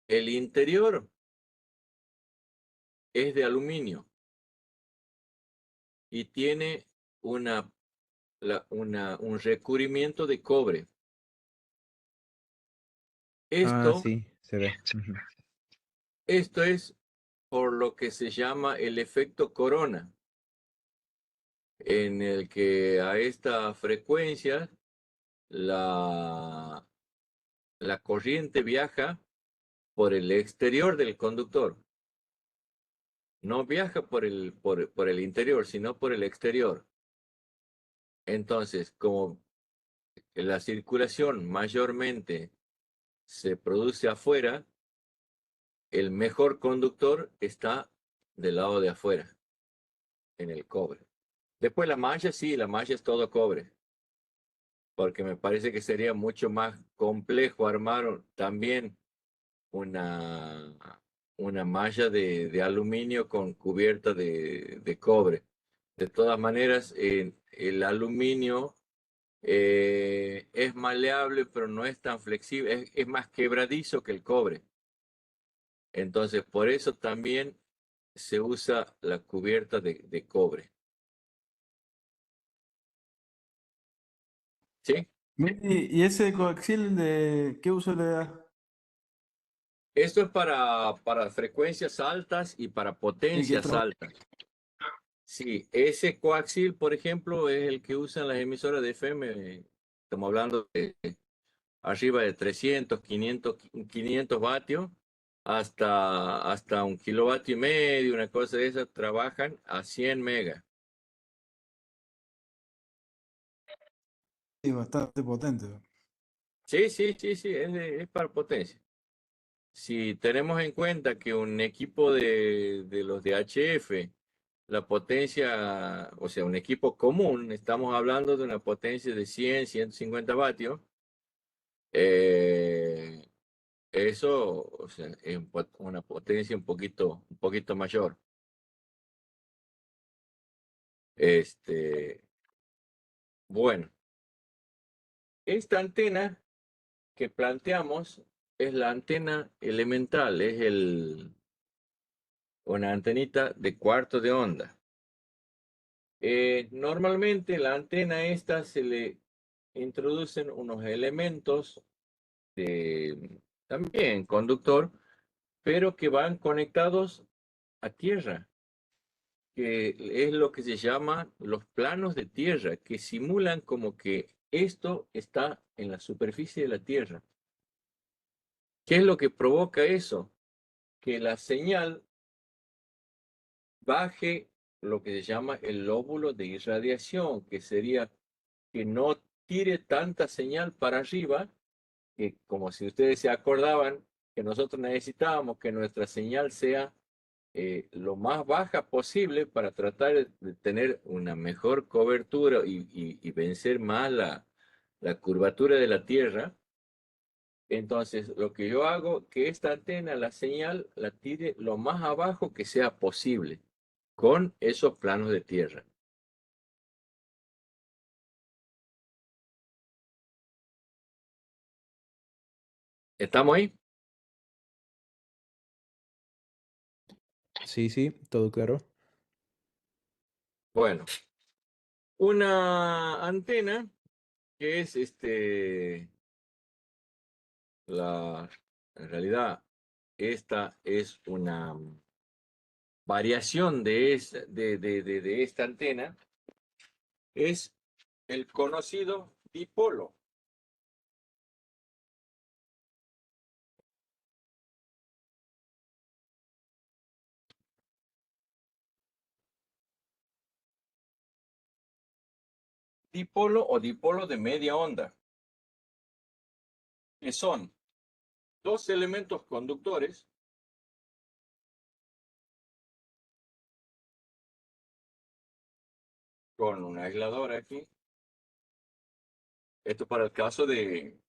Speaker 1: el interior es de aluminio y tiene un recubrimiento de cobre.
Speaker 7: Ah,
Speaker 1: Esto,
Speaker 7: sí, se ve. Ujú.
Speaker 1: esto es por lo que se llama el efecto corona, en el que a esta frecuencia la, la corriente viaja por el exterior del conductor. No viaja por el interior, sino por el exterior. Entonces, como la circulación mayormente se produce afuera, el mejor conductor está del lado de afuera. en el cobre. Después la malla, sí, la malla es todo cobre, porque me parece que sería mucho más complejo armar también una, una malla de aluminio con cubierta de cobre. De todas maneras, el aluminio es maleable, pero no es tan flexible, es más quebradizo que el cobre. Entonces, por eso también se usa la cubierta de cobre. ¿Sí?
Speaker 3: ¿Y ese coaxial de qué uso le da?
Speaker 1: Esto es para frecuencias altas y para
Speaker 3: ¿Y qué
Speaker 1: potencias
Speaker 3: trabaja?
Speaker 1: altas. Sí, ese coaxil, por ejemplo, es el que usan las emisoras de FM. Estamos hablando de arriba de 300, 500 vatios, hasta 1,5 kilovatio, una cosa de esas, trabajan a 100 megas.
Speaker 3: Sí, bastante potente.
Speaker 1: Sí, sí, sí, sí, es para potencia. Si tenemos en cuenta que un equipo de los de HF, la potencia, o sea, un equipo común, estamos hablando de una potencia de 100, 150 vatios, eh, eso, o sea, es una potencia un poquito mayor. Bueno, esta antena que planteamos es la antena elemental, una antenita de cuarto de onda. Normalmente la antena esta se le introducen unos elementos también conductor, pero que van conectados a tierra, que es lo que se llama los planos de tierra, que simulan como que esto está en la superficie de la tierra. ¿Qué es lo que provoca eso? Que la señal baje lo que se llama el lóbulo de irradiación, que sería que no tire tanta señal para arriba, que como si ustedes se acordaban que nosotros necesitábamos que nuestra señal sea lo más baja posible para tratar de tener una mejor cobertura y vencer más la curvatura de la Tierra. Entonces, lo que yo hago, que esta antena, la señal, la tire lo más abajo que sea posible con esos planos de tierra. ¿Estamos ahí?
Speaker 7: Sí, sí, todo claro.
Speaker 1: Bueno, una antena que es en realidad, esta es una variación de esta antena, es el conocido dipolo. Dipolo o dipolo de media onda, que son dos elementos conductores con un aislador aquí. Esto para el caso de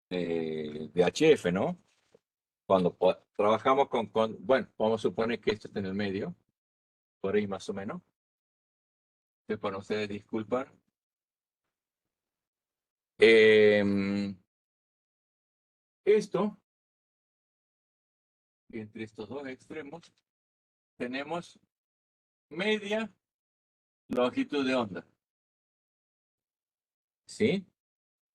Speaker 1: HF, ¿no? Cuando trabajamos bueno, vamos a suponer que esto está en el medio, por ahí más o menos. Para ustedes disculpar. Esto, entre estos dos extremos, tenemos media longitud de onda. ¿Sí?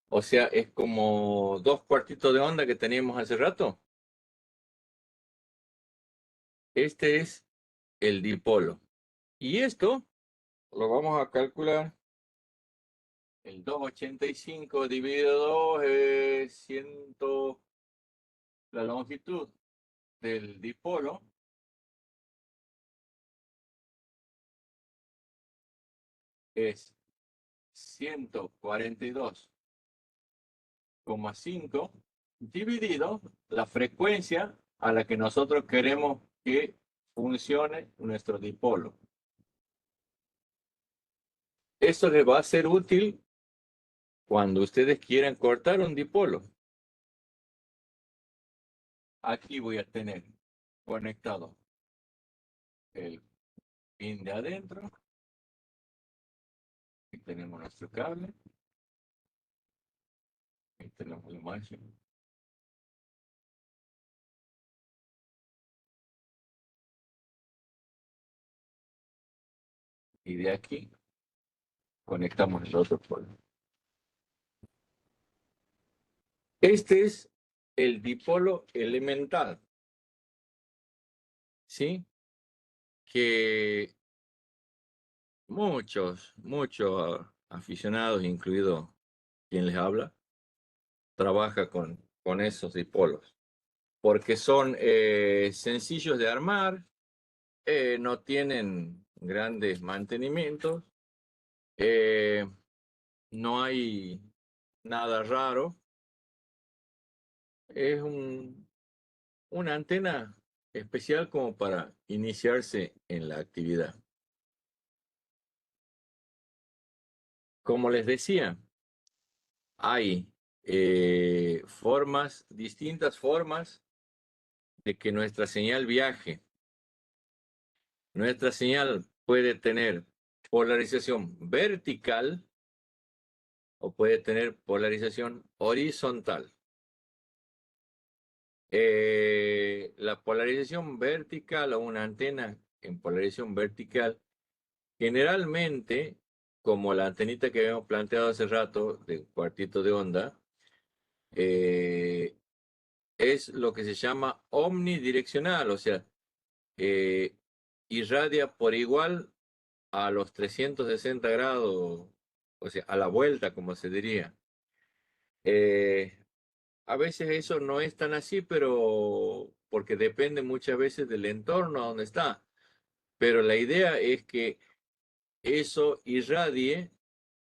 Speaker 1: O sea, es como 2/4 de onda que teníamos hace rato. Este es el dipolo. Y esto lo vamos a calcular. El 285 dividido 2 es 100, la longitud del dipolo es 142,5 dividido la frecuencia a la que nosotros queremos que funcione nuestro dipolo. Eso les va a ser útil cuando ustedes quieran cortar un dipolo. Aquí voy a tener conectado el pin de adentro. Aquí tenemos nuestro cable. Aquí tenemos el máximo. Y de aquí conectamos el otro polo. Este es el dipolo elemental, ¿sí? Que muchos aficionados, incluido quien les habla, trabaja con esos dipolos, porque son sencillos de armar, no tienen grandes mantenimientos, no hay nada raro, es una antena especial como para iniciarse en la actividad. Como les decía, hay distintas formas de que nuestra señal viaje. Nuestra señal puede tener polarización vertical o puede tener polarización horizontal. La polarización vertical o una antena en polarización vertical, generalmente, como la antenita que habíamos planteado hace rato de cuartito de onda, es lo que se llama omnidireccional, o sea, irradia por igual a los 360 grados, o sea, a la vuelta, como se diría. A veces eso no es tan así, pero porque depende muchas veces del entorno donde está. Pero la idea es que eso irradie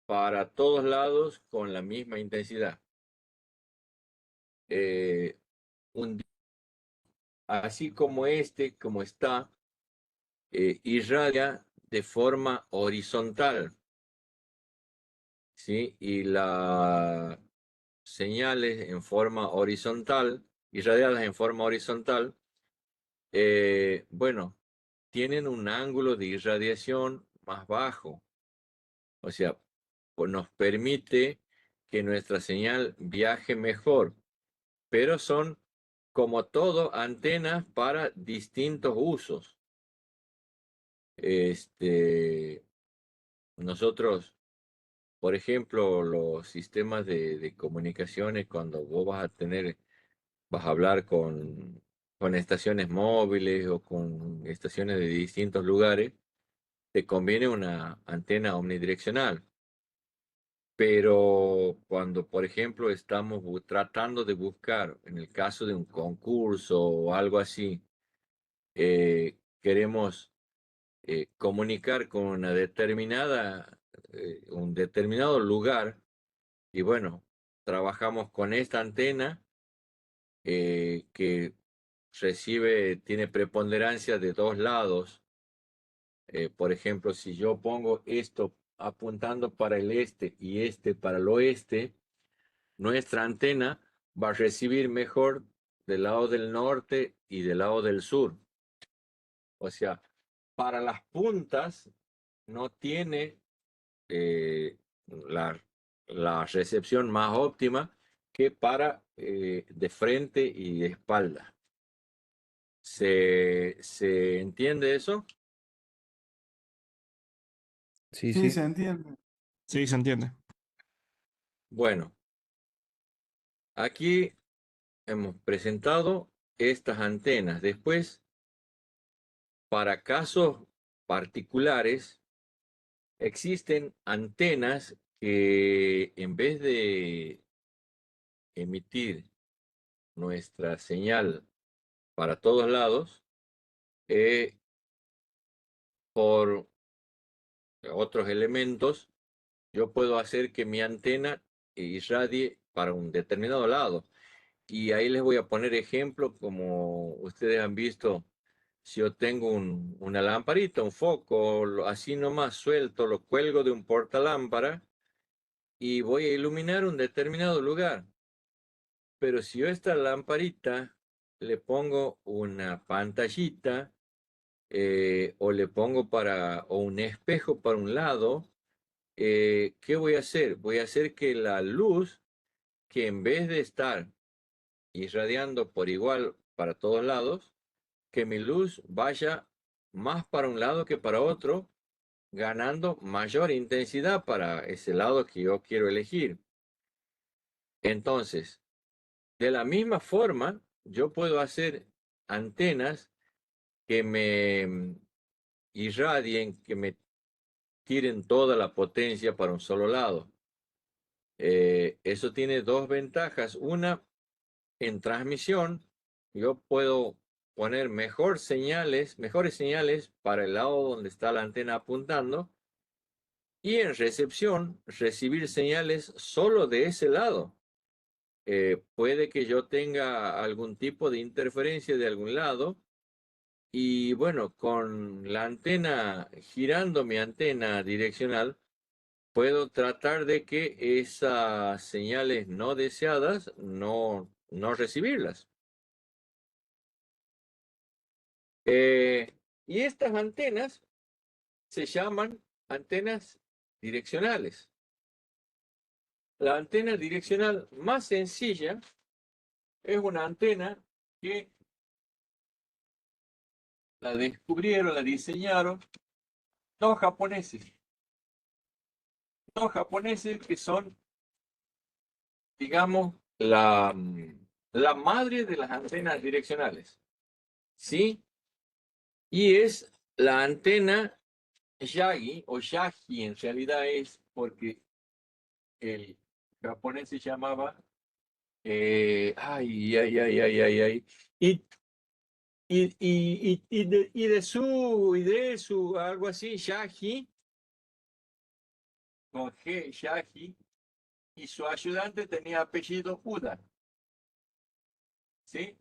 Speaker 1: para todos lados con la misma intensidad. Así como como está, irradia de forma horizontal, ¿sí? Y las señales en forma horizontal, irradiadas en forma horizontal, bueno, tienen un ángulo de irradiación más bajo. O sea, pues nos permite que nuestra señal viaje mejor, pero son, como todo, antenas para distintos usos. Nosotros, por ejemplo, los sistemas de comunicaciones, cuando vos vas a hablar con estaciones móviles o con estaciones de distintos lugares, te conviene una antena omnidireccional. Pero cuando, por ejemplo, estamos tratando de buscar, en el caso de un concurso o algo así, queremos comunicar con un determinado lugar, y bueno, trabajamos con esta antena que tiene preponderancia de dos lados. Por ejemplo, si yo pongo esto apuntando para el este y este para el oeste, nuestra antena va a recibir mejor del lado del norte y del lado del sur. O sea, para las puntas no tiene la recepción más óptima que para de frente y de espalda. ¿Se entiende eso?
Speaker 3: Sí, se entiende.
Speaker 6: Sí, se entiende.
Speaker 1: Bueno, aquí hemos presentado estas antenas. Después, para casos particulares, existen antenas que en vez de emitir nuestra señal para todos lados, por otros elementos, yo puedo hacer que mi antena irradie para un determinado lado. Y ahí les voy a poner ejemplo, como ustedes han visto si yo tengo una lamparita, un foco, así nomás suelto, lo cuelgo de un portalámpara y voy a iluminar un determinado lugar. Pero si yo a esta lamparita le pongo una pantallita o le pongo o un espejo para un lado, ¿qué voy a hacer? Voy a hacer que la luz, que en vez de estar irradiando por igual para todos lados, que mi luz vaya más para un lado que para otro, ganando mayor intensidad para ese lado que yo quiero elegir. Entonces, de la misma forma, yo puedo hacer antenas que me irradien, que me tiren toda la potencia para un solo lado. Eso tiene dos ventajas. Una, en transmisión, yo puedo poner mejores señales para el lado donde está la antena apuntando, y en recepción, recibir señales solo de ese lado. Puede que yo tenga algún tipo de interferencia de algún lado, y bueno, con la antena, girando mi antena direccional, puedo tratar de que esas señales no deseadas no recibirlas. Y estas antenas se llaman antenas direccionales. La antena direccional más sencilla es una antena que la descubrieron, la diseñaron dos japoneses. Dos japoneses que son, digamos, la madre de las antenas direccionales. ¿Sí? Y es la antena Yagi, o Yagi en realidad es porque el japonés se llamaba, y de su, algo así, Yagi, con G, Yagi, y su ayudante tenía apellido Uda. ¿Sí?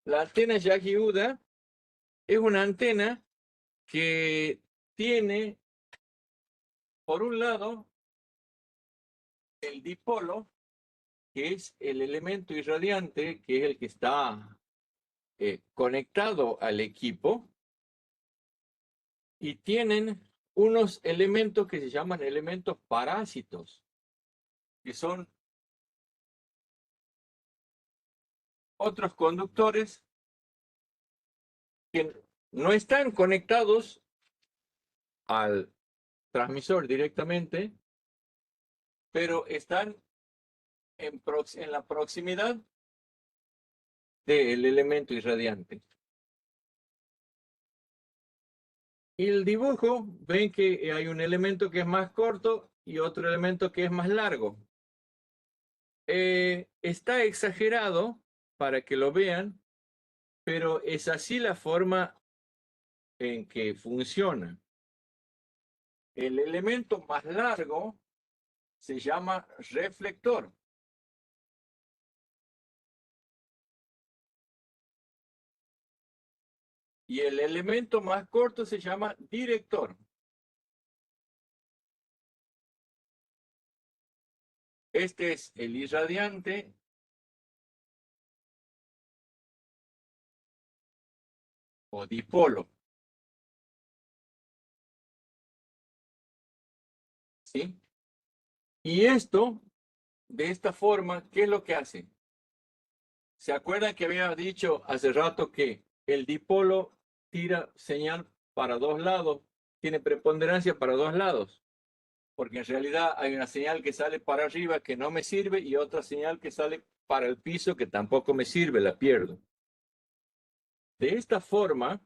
Speaker 1: La antena Yagi Uda es una antena que tiene, por un lado, el dipolo, que es el elemento irradiante, que es el que está conectado al equipo, y tienen unos elementos que se llaman elementos parásitos, que son otros conductores que no están conectados al transmisor directamente, pero están en la proximidad del elemento irradiante. Y el dibujo, ven que hay un elemento que es más corto y otro elemento que es más largo. Está exagerado para que lo vean, pero es así la forma en que funciona. El elemento más largo se llama reflector. Y el elemento más corto se llama director. Este es el irradiante o dipolo. ¿Sí? Y esto, de esta forma, ¿qué es lo que hace? ¿Se acuerdan que había dicho hace rato que el dipolo tira señal para dos lados, tiene preponderancia para dos lados? Porque en realidad hay una señal que sale para arriba que no me sirve y otra señal que sale para el piso que tampoco me sirve, la pierdo. De esta forma,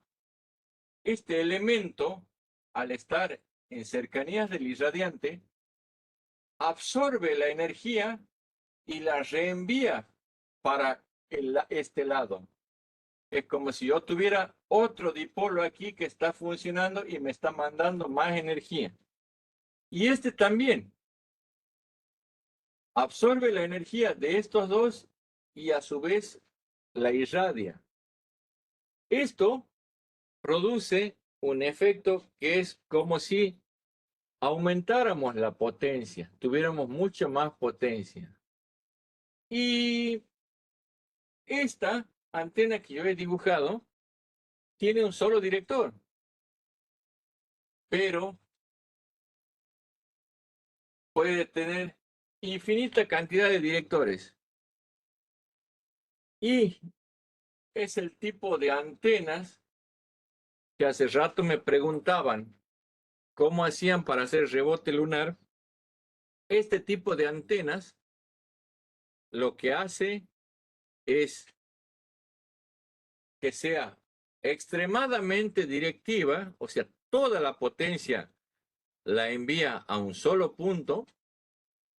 Speaker 1: este elemento, al estar en cercanías del irradiante, absorbe la energía y la reenvía para este lado. Es como si yo tuviera otro dipolo aquí que está funcionando y me está mandando más energía. Y este también absorbe la energía de estos dos y a su vez la irradia. Esto produce un efecto que es como si aumentáramos la potencia, tuviéramos mucha más potencia. Y esta antena que yo he dibujado tiene un solo director, pero puede tener infinita cantidad de directores. Y es el tipo de antenas que hace rato me preguntaban cómo hacían para hacer rebote lunar. Este tipo de antenas lo que hace es que sea extremadamente directiva, o sea, toda la potencia la envía a un solo punto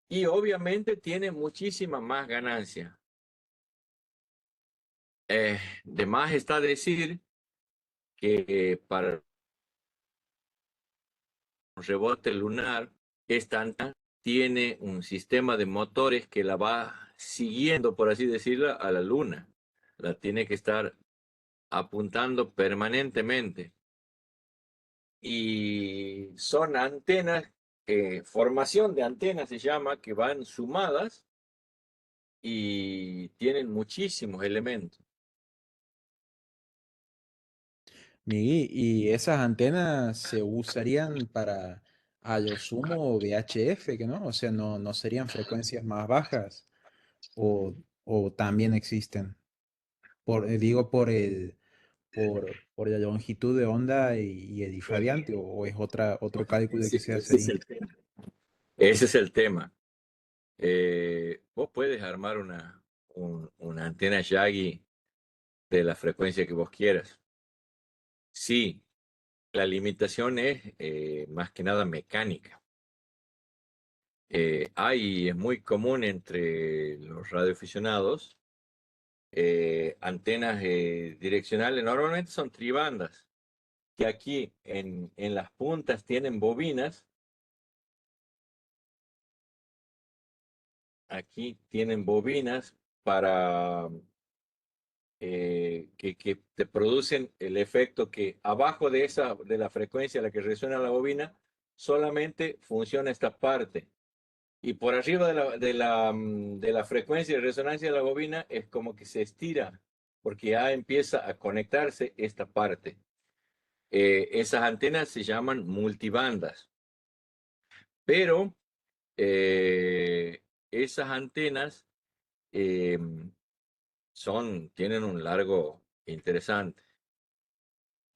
Speaker 1: y obviamente tiene muchísima más ganancia. De más está decir que para un rebote lunar, esta antena tiene un sistema de motores que la va siguiendo, por así decirlo, a la luna. La tiene que estar apuntando permanentemente. Y son antenas, formación de antenas se llama, que van sumadas y tienen muchísimos elementos.
Speaker 7: Miguel, ¿y esas antenas se usarían para a lo sumo VHF, que no? O sea, no serían frecuencias más bajas o también existen. Digo por la longitud de onda y el irradiante, o es otro cálculo que
Speaker 1: Ese,
Speaker 7: se hace
Speaker 1: ese es
Speaker 7: ahí.
Speaker 1: el tema. Ese es el tema. Vos puedes armar una antena Yagi de la frecuencia que vos quieras. Sí, la limitación es más que nada mecánica. Es muy común entre los radioaficionados antenas direccionales, normalmente son tribandas, que aquí en las puntas tienen bobinas. Aquí tienen bobinas para que te producen el efecto que abajo de la frecuencia a la que resuena la bobina, solamente funciona esta parte. Y por arriba de la frecuencia de resonancia de la bobina es como que se estira, porque ya empieza a conectarse esta parte. Esas antenas se llaman multibandas, pero esas antenas eh, tienen un largo interesante.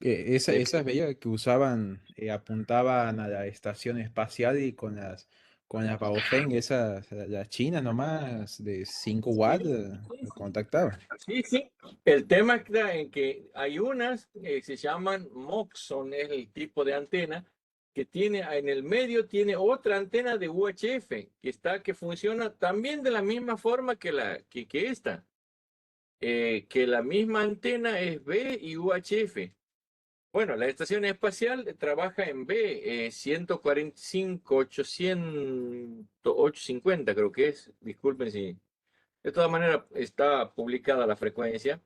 Speaker 7: Esas veía que usaban, apuntaban a la estación espacial y con las Baofeng, esas, las chinas nomás, de 5 watts, me contactaban.
Speaker 1: Sí, sí. El tema está en que hay unas que se llaman Moxon, es el tipo de antena que tiene en el medio tiene otra antena de UHF que funciona también de la misma forma que esta. Que la misma antena es B y UHF. Bueno, la estación espacial trabaja en B, 145, 800, 850 creo que es. Disculpen si. De todas maneras, está publicada la frecuencia.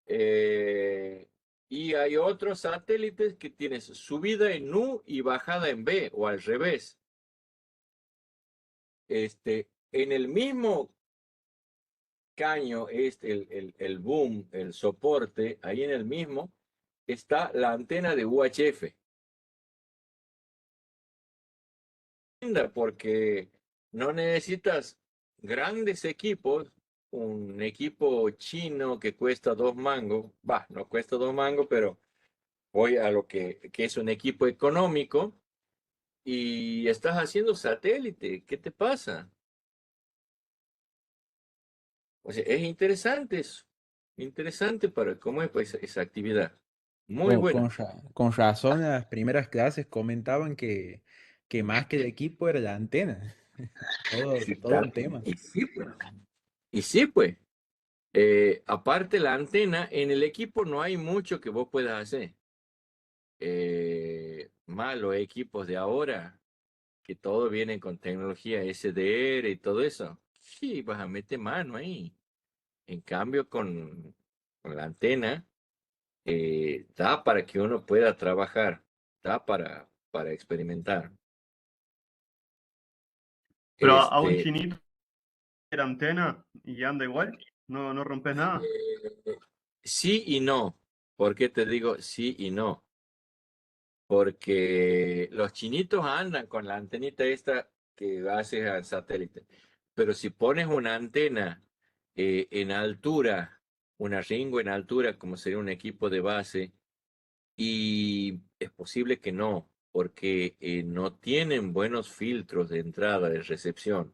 Speaker 1: Y hay otros satélites que tienes subida en U y bajada en B, o al revés. En el mismo caño, el boom, el soporte, ahí en el mismo, está la antena de UHF. Porque no necesitas grandes equipos, un equipo chino que cuesta 2 mangos, no cuesta 2 mangos, pero voy a lo que es un equipo económico y estás haciendo satélite. ¿Qué te pasa? O sea, es interesante eso, interesante para cómo es pues, esa actividad. Muy
Speaker 7: Con,
Speaker 1: buena.
Speaker 7: con, con razón, en las primeras clases comentaban que más que el equipo era la antena. Todo un tema.
Speaker 1: Y sí, pues. Y sí, pues. Aparte la antena, en el equipo no hay mucho que vos puedas hacer. Más los equipos de ahora, que todo viene con tecnología SDR y todo eso. Sí, vas a meter mano ahí. En cambio, con la antena, da para que uno pueda trabajar, da para experimentar.
Speaker 8: Pero a un
Speaker 1: Este,
Speaker 8: chinito era antena y anda igual, no rompes nada.
Speaker 1: sí y no. ¿Por qué te digo sí y no? Porque los chinitos andan con la antenita esta que haces al satélite. Pero si pones una antena en altura, una Ringo en altura, como sería un equipo de base, y es posible que no, porque no tienen buenos filtros de entrada, de recepción.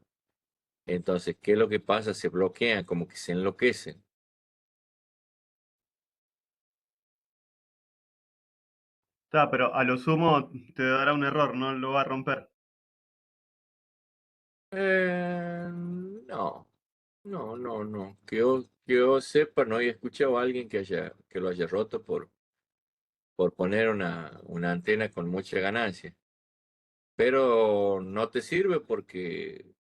Speaker 1: Entonces, ¿qué es lo que pasa? Se bloquean, como que se enloquecen.
Speaker 8: Está, pero a lo sumo te dará un error, no lo va a romper.
Speaker 1: No, no. Que yo sepa, no he escuchado a alguien que lo haya roto por poner una antena con mucha ganancia. Pero no te sirve porque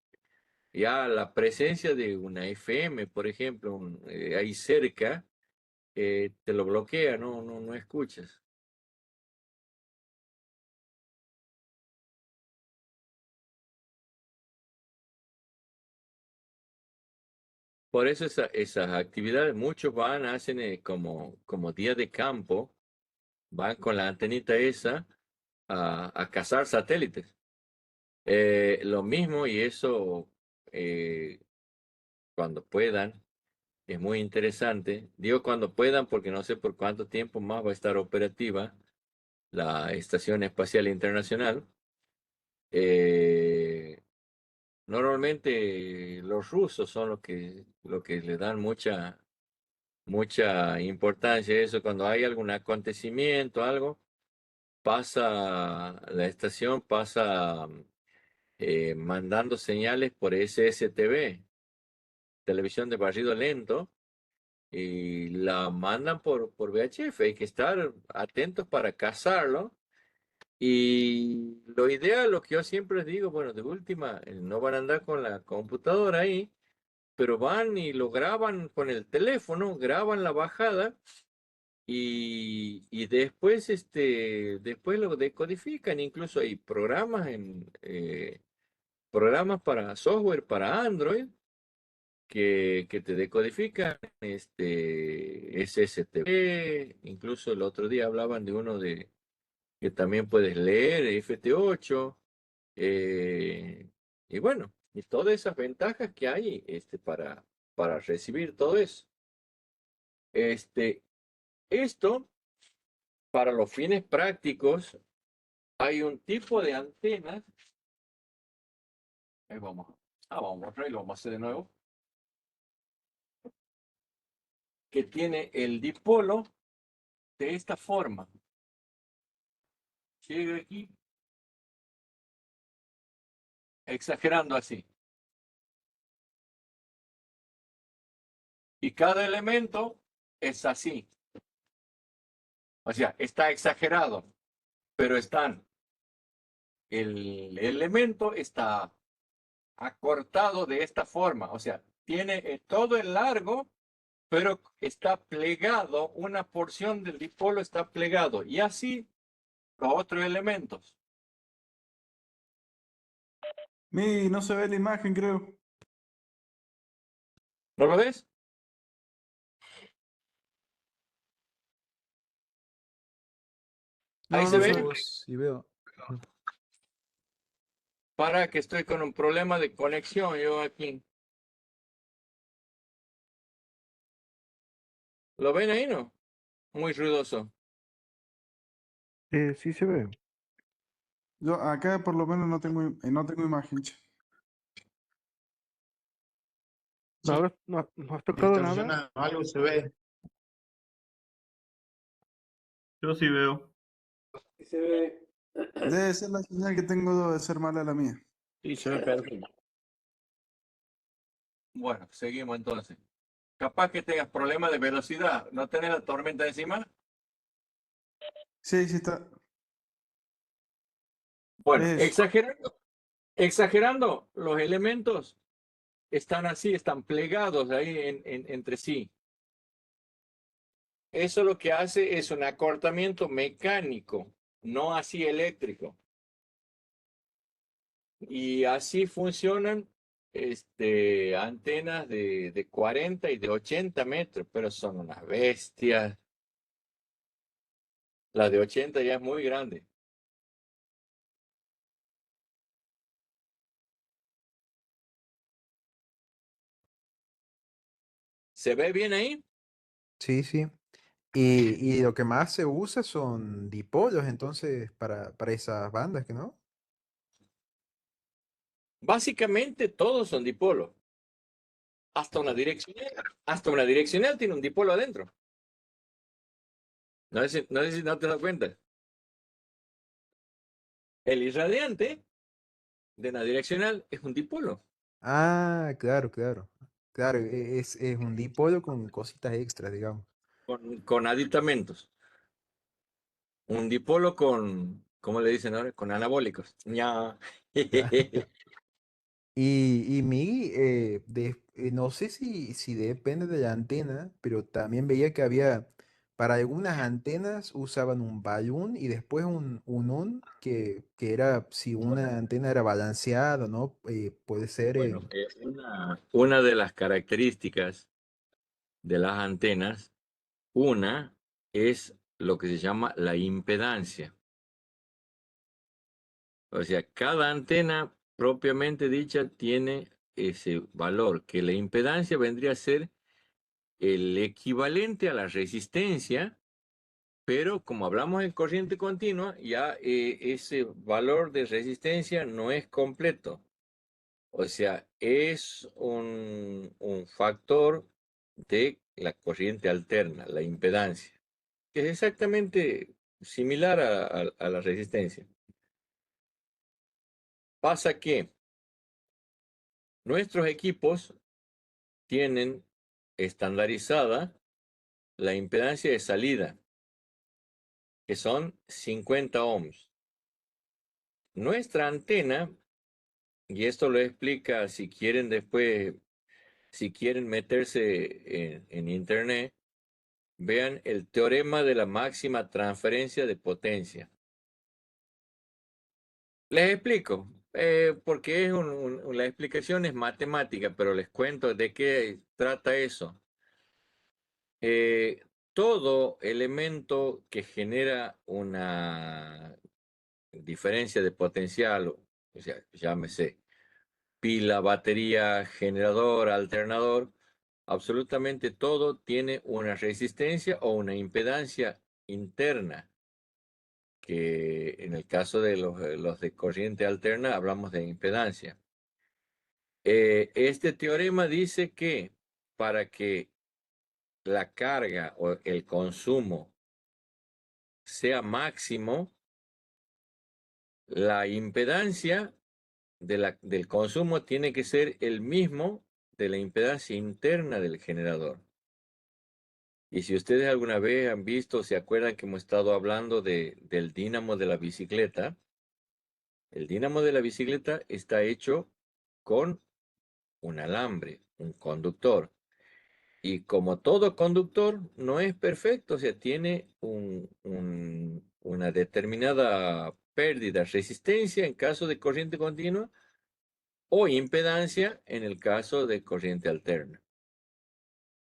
Speaker 1: ya la presencia de una FM, por ejemplo, ahí cerca, te lo bloquea, no escuchas. Por eso esas actividades, muchos van, hacen como día de campo, van con la antenita esa a cazar satélites. Lo mismo y eso cuando puedan, es muy interesante. Digo cuando puedan porque no sé por cuánto tiempo más va a estar operativa la Estación Espacial Internacional. Eh, Normalmente los rusos son los que le dan mucha importancia a eso. Cuando hay algún acontecimiento, algo, la estación pasa mandando señales por SSTV, televisión de barrido lento, y la mandan por VHF. Hay que estar atentos para cazarlo. Y lo ideal, lo que yo siempre digo, bueno, de última, no van a andar con la computadora ahí, pero van y lo graban con el teléfono, graban la bajada y después lo decodifican. Incluso hay programas para software para Android que te decodifican SSTV. Incluso el otro día hablaban de uno que también puedes leer, FT8, y bueno, y todas esas ventajas que hay para recibir todo eso. Esto, para los fines prácticos, hay un tipo de antenas. Ahí vamos. Lo vamos a hacer de nuevo. Que tiene el dipolo de esta forma. Llega aquí, exagerando así. Y cada elemento es así. O sea, está exagerado, pero el elemento está acortado de esta forma. O sea, tiene todo el largo, pero está plegado, una porción del dipolo está plegado. Y así los otros elementos.
Speaker 3: No se ve la imagen, creo.
Speaker 1: ¿No lo ves? Ahí
Speaker 3: No,
Speaker 1: se
Speaker 3: no se
Speaker 1: ve.
Speaker 3: ve.
Speaker 2: Sí veo.
Speaker 1: Para que estoy con un problema de conexión yo aquí. ¿Lo ven ahí, no? Muy ruidoso.
Speaker 2: Sí se ve.
Speaker 3: Yo acá por lo menos no tengo imagen. Che.
Speaker 2: ¿No has tocado nada?
Speaker 4: Distorsionado, algo se ve.
Speaker 8: Yo sí veo.
Speaker 5: Y se ve.
Speaker 3: Debe ser la señal que tengo, debe ser mala la mía.
Speaker 4: Sí, se ve perfecto.
Speaker 1: Bueno, seguimos entonces. Capaz que tengas problemas de velocidad. ¿No tenés la tormenta encima?
Speaker 3: Sí, sí está.
Speaker 1: Bueno,
Speaker 3: Eso.
Speaker 1: exagerando, los elementos están así, están plegados ahí entre sí. eso lo que hace es un acortamiento mecánico, no así eléctrico. Y así funcionan antenas de 40 y de 80 metros, pero son unas bestias. La de 80 ya es muy grande. ¿Se ve bien ahí?
Speaker 7: Sí, sí. Y lo que más se usa son dipolos, entonces, para esas bandas, ¿que no?
Speaker 1: Básicamente todos son dipolos. Hasta una direccional tiene un dipolo adentro. No sé si no te das cuenta. El irradiante de una direccional es un dipolo
Speaker 7: Ah, claro, claro. Claro, es un dipolo con cositas extras, digamos.
Speaker 1: con aditamentos. Un dipolo ¿cómo le dicen ahora? Con anabólicos. Ya.
Speaker 7: Y Migui, no sé si depende de la antena, pero también veía que había, para algunas antenas usaban un balún y después un on, que era, si una antena era balanceada, ¿no? Puede ser,
Speaker 1: Bueno, una de las características de las antenas, una es lo que se llama la impedancia. O sea, cada antena propiamente dicha tiene ese valor, que la impedancia vendría a ser el equivalente a la resistencia, pero como hablamos en corriente continua, ya ese valor de resistencia no es completo. O sea, es un factor de la corriente alterna, la impedancia, que es exactamente similar a la resistencia. Pasa que nuestros equipos tienen estandarizada la impedancia de salida, que son 50 ohms. Nuestra antena, y esto lo explica si quieren después, si quieren meterse en internet, vean el teorema de la máxima transferencia de potencia. Les explico, porque la explicación es matemática, pero les cuento de qué trata eso. Todo elemento que genera una diferencia de potencial, o sea, llámese pila, batería, generador, alternador, absolutamente todo tiene una resistencia o una impedancia interna, que en el caso de los de corriente alterna hablamos de impedancia. Este teorema dice que para que la carga o el consumo sea máximo, la impedancia del consumo tiene que ser el mismo de la impedancia interna del generador. Y si ustedes alguna vez han visto, se acuerdan que hemos estado hablando del dínamo de la bicicleta, el dínamo de la bicicleta está hecho con un alambre, un conductor. Y como todo conductor, no es perfecto, o sea, tiene una determinada pérdida, resistencia en caso de corriente continua o impedancia en el caso de corriente alterna.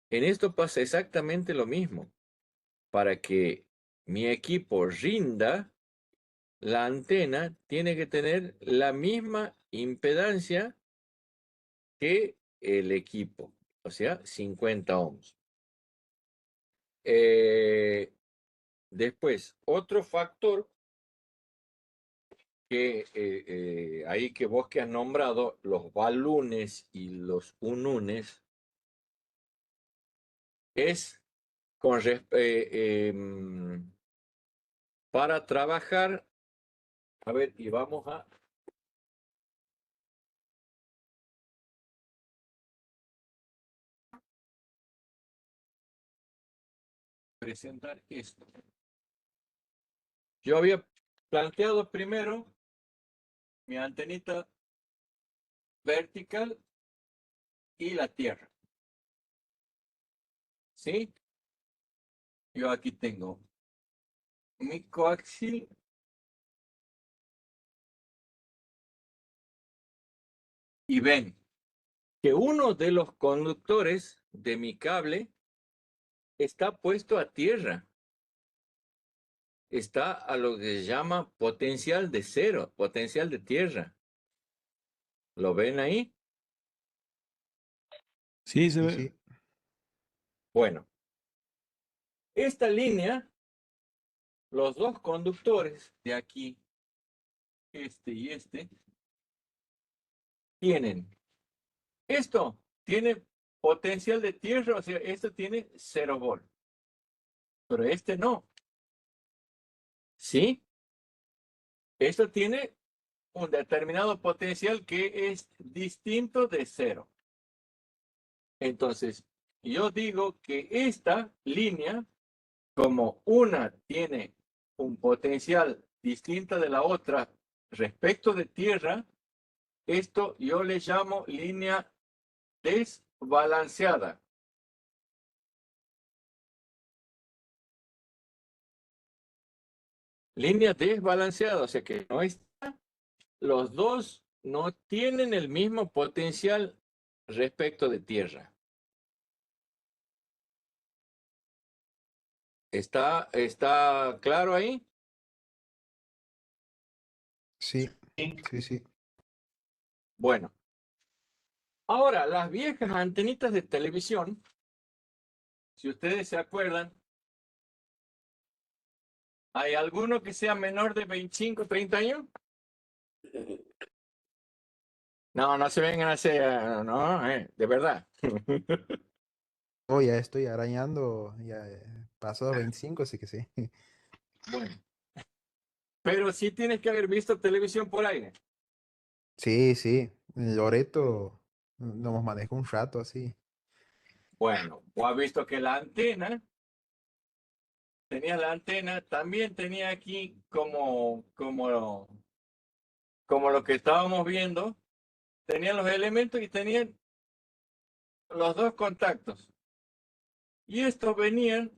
Speaker 1: En esto pasa exactamente lo mismo. Para que mi equipo rinda, la antena tiene que tener la misma impedancia que el equipo, o sea, 50 ohms. Después, otro factor que ahí que vos que has nombrado, los balunes y los ununes, es para trabajar, a ver, y vamos a presentar esto. Yo había planteado primero mi antenita vertical y la tierra. ¿Sí? yo aquí tengo mi coaxil y ven que uno de los conductores de mi cable está puesto a tierra. Está a lo que se llama potencial de cero, potencial de tierra. ¿Lo ven ahí?
Speaker 6: Sí, se
Speaker 7: Sí,
Speaker 6: ve.
Speaker 7: sí.
Speaker 1: Bueno, esta línea, los dos conductores de aquí, este y este, tienen. Esto tiene potencial de tierra, o sea, esto tiene 0 volt. Pero este no. ¿Sí? Esto tiene un determinado potencial que es distinto de 0. Entonces, yo digo que esta línea, como una tiene un potencial distinto de la otra respecto de tierra, esto yo le llamo línea desbalanceada. Línea desbalanceada, o sea que no está, los dos no tienen el mismo potencial respecto de tierra. ¿Está claro ahí?
Speaker 7: Sí, sí, sí.
Speaker 1: Bueno, ahora las viejas antenitas de televisión, si ustedes se acuerdan, ¿hay alguno que sea menor de 25, 30 años? No, no se vengan a hacer, no, de verdad.
Speaker 7: Oh, ya estoy arañando, ya paso a 25, así que sí.
Speaker 1: Bueno, pero sí tienes que haber visto televisión por aire.
Speaker 7: Sí, sí. En Loreto nos maneja un rato así.
Speaker 1: Bueno, o has visto que la antena, también tenía aquí como lo que estábamos viendo, tenían los elementos y tenían los dos contactos. Y estos venían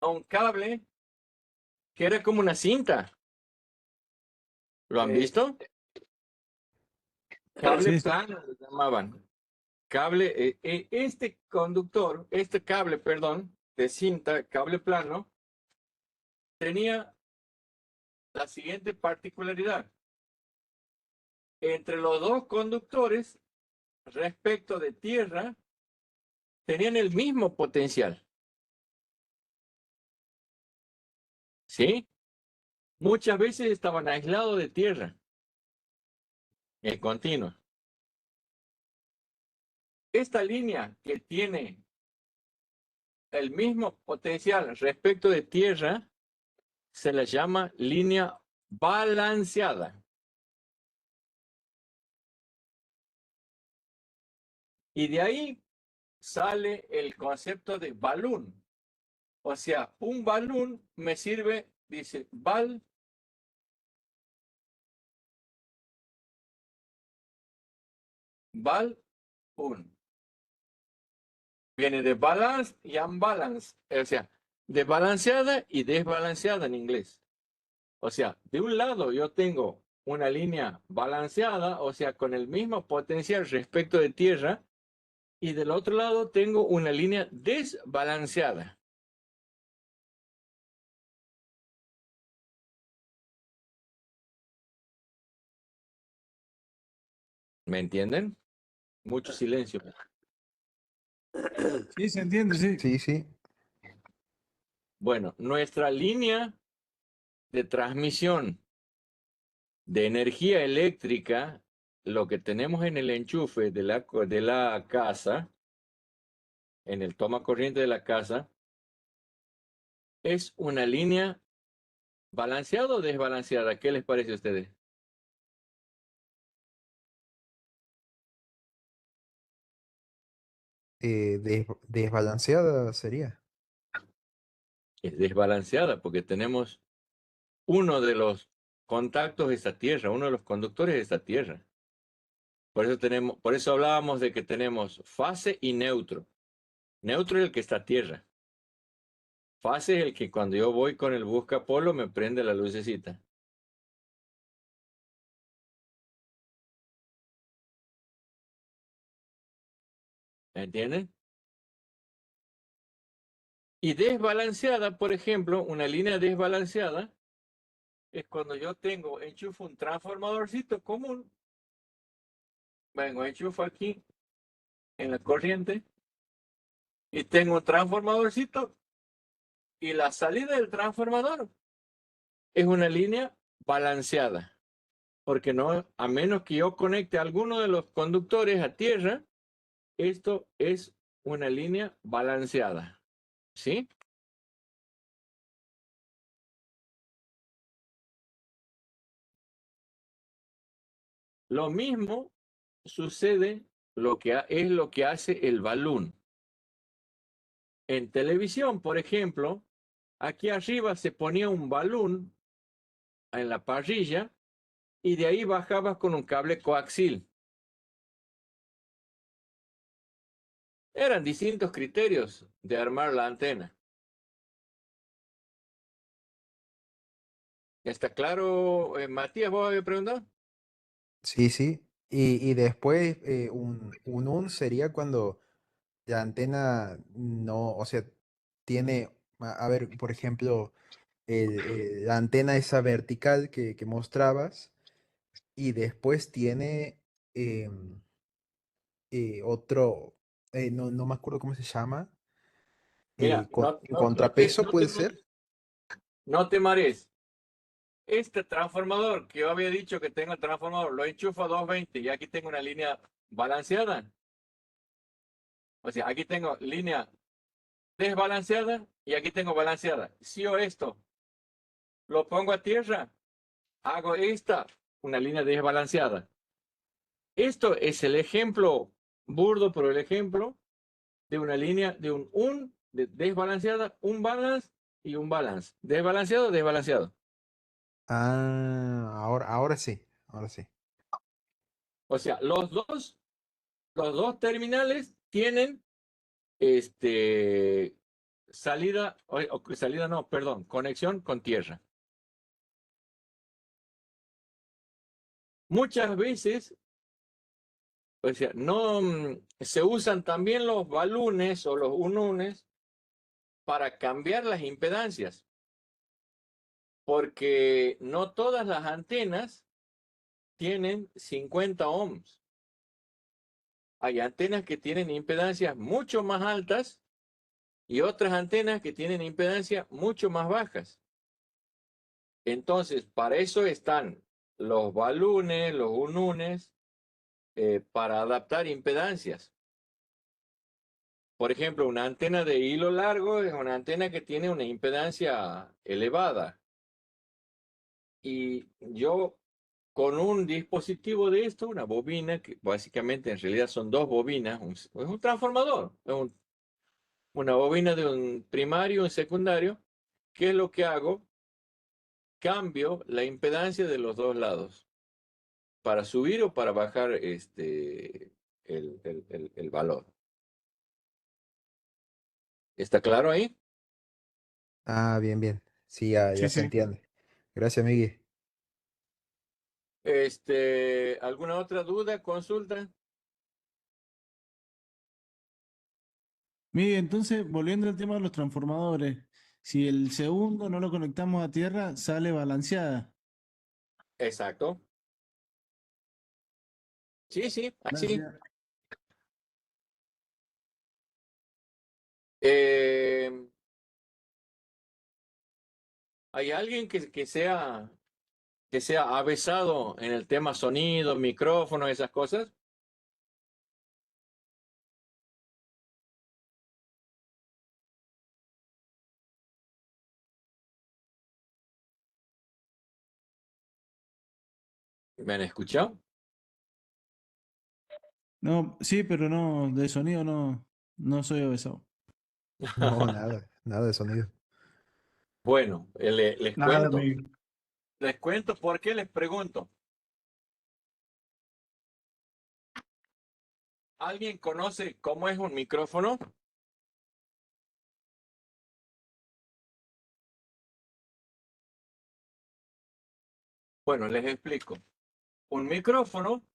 Speaker 1: a un cable que era como una cinta. ¿Lo han visto? Cable
Speaker 6: Sí,
Speaker 1: plano le llamaban. Cable, este conductor, este cable, perdón, de cinta, cable plano, tenía la siguiente particularidad. Entre los dos conductores, respecto de tierra, tenían el mismo potencial. ¿Sí? Muchas veces estaban aislados de tierra, en continuo. Esta línea que tiene el mismo potencial respecto de tierra se la llama línea balanceada. Y de ahí sale el concepto de balún. O sea, un balún me sirve, dice, balún. Viene de balance y unbalance. O sea, de balanceada y desbalanceada en inglés. O sea, de un lado yo tengo una línea balanceada, o sea, con el mismo potencial respecto de tierra, y del otro lado tengo una línea desbalanceada. ¿Me entienden? Mucho silencio.
Speaker 6: sí, se entiende, sí.
Speaker 7: Sí, sí.
Speaker 1: Bueno, nuestra línea de transmisión de energía eléctrica, lo que tenemos en el enchufe de la casa, en el toma corriente de la casa, es una línea balanceada o desbalanceada. ¿Qué les parece a ustedes?
Speaker 7: Desbalanceada sería.
Speaker 1: Es desbalanceada porque tenemos uno de los contactos de esta tierra, uno de los conductores de esta tierra. Por eso hablábamos de que tenemos fase y neutro. Neutro es el que está a tierra. Fase es el que cuando yo voy con el buscapolo me prende la lucecita. ¿Entienden? Y desbalanceada, por ejemplo, una línea desbalanceada es cuando yo enchufo un transformadorcito común. Vengo, enchufo aquí en la corriente y tengo un transformadorcito y la salida del transformador es una línea balanceada. Porque no, a menos que yo conecte alguno de los conductores a tierra, esto es una línea balanceada. ¿Sí? Lo mismo sucede, es lo que hace el balón. En televisión, por ejemplo, aquí arriba se ponía un balón en la parrilla y de ahí bajabas con un cable coaxil. Eran distintos criterios de armar la antena. ¿Está claro, Matías? ¿Vos habías preguntado?
Speaker 7: Sí, sí. Y después un sería cuando la antena no, o sea, tiene, a ver, por ejemplo, la antena esa vertical que mostrabas y después tiene em, otro, no me acuerdo cómo se llama,
Speaker 1: Mira,
Speaker 7: contrapeso puede ser.
Speaker 1: no te marees. Este transformador que yo había dicho que tengo el transformador, lo enchufo a 220 y aquí tengo una línea balanceada. O sea, aquí tengo línea desbalanceada y aquí tengo balanceada. Si yo esto lo pongo a tierra, hago una línea desbalanceada. Esto es el ejemplo burdo, pero el ejemplo de una línea de desbalanceada, un balance y un balance. Desbalanceado, desbalanceado.
Speaker 7: Ah, ahora sí, ahora sí.
Speaker 1: O sea, los dos terminales tienen salida, salida no, perdón, conexión con tierra. Muchas veces, o sea, no se usan también los balones o los ununes para cambiar las impedancias, porque no todas las antenas tienen 50 ohms. Hay antenas que tienen impedancias mucho más altas y otras antenas que tienen impedancias mucho más bajas. Entonces, para eso están los balones, los ununes, para adaptar impedancias. Por ejemplo, una antena de hilo largo es una antena que tiene una impedancia elevada. Y yo con un dispositivo de esto, una bobina, que básicamente en realidad son dos bobinas, es un transformador, una bobina de un primario y un secundario. ¿Qué es lo que hago? Cambio la impedancia de los dos lados para subir o para bajar el valor. ¿Está claro ahí?
Speaker 7: Ah, bien, bien. Sí, ya,
Speaker 3: Sí,
Speaker 7: ya se
Speaker 3: sí.
Speaker 7: entiende. Gracias, Miguel.
Speaker 1: ¿Alguna otra duda, consulta?
Speaker 3: Mire, entonces, volviendo al tema de los transformadores, si el segundo no lo conectamos a tierra, sale balanceada.
Speaker 1: Exacto. Sí, sí, así.
Speaker 3: Gracias.
Speaker 1: Eh, ¿Hay alguien que sea avesado en el tema sonido, micrófono, esas cosas? ¿Me han escuchado?
Speaker 3: No, sí, pero no, de sonido no soy avesado.
Speaker 7: No, nada, nada de sonido.
Speaker 1: Bueno, les
Speaker 3: Nada,
Speaker 1: cuento.
Speaker 3: Miguel.
Speaker 1: Les cuento por qué les pregunto. ¿Alguien conoce cómo es un micrófono? Bueno, les explico. Un micrófono,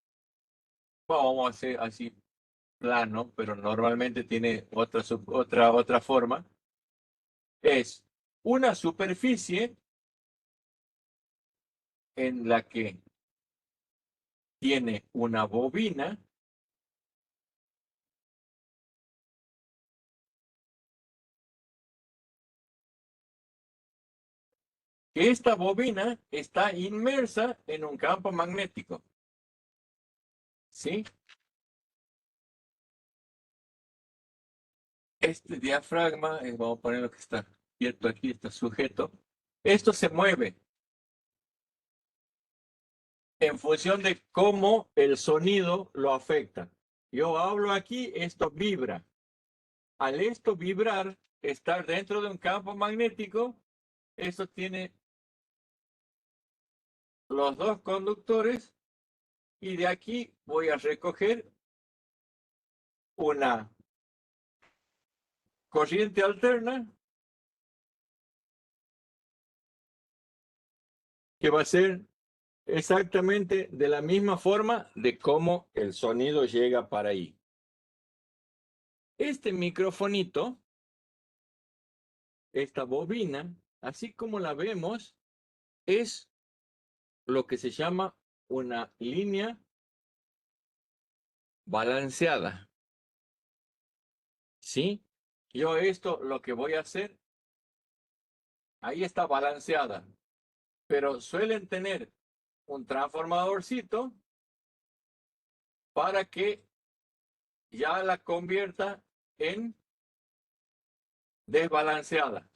Speaker 1: vamos a hacer así plano, pero normalmente tiene otra forma. Es una superficie en la que tiene una bobina que esta bobina está inmersa en un campo magnético. ¿Sí? Este diafragma, vamos a poner lo que está quieto aquí, está sujeto. Esto se mueve en función de cómo el sonido lo afecta. Yo hablo aquí, esto vibra. Al esto vibrar, estar dentro de un campo magnético, esto tiene los dos conductores y de aquí voy a recoger una corriente alterna que va a ser exactamente de la misma forma de cómo el sonido llega para ahí. Este microfonito, esta bobina, así como la vemos, es lo que se llama una línea balanceada. ¿Sí? Yo esto lo que voy a hacer, ahí está balanceada, pero suelen tener un transformadorcito para que ya la convierta en desbalanceada.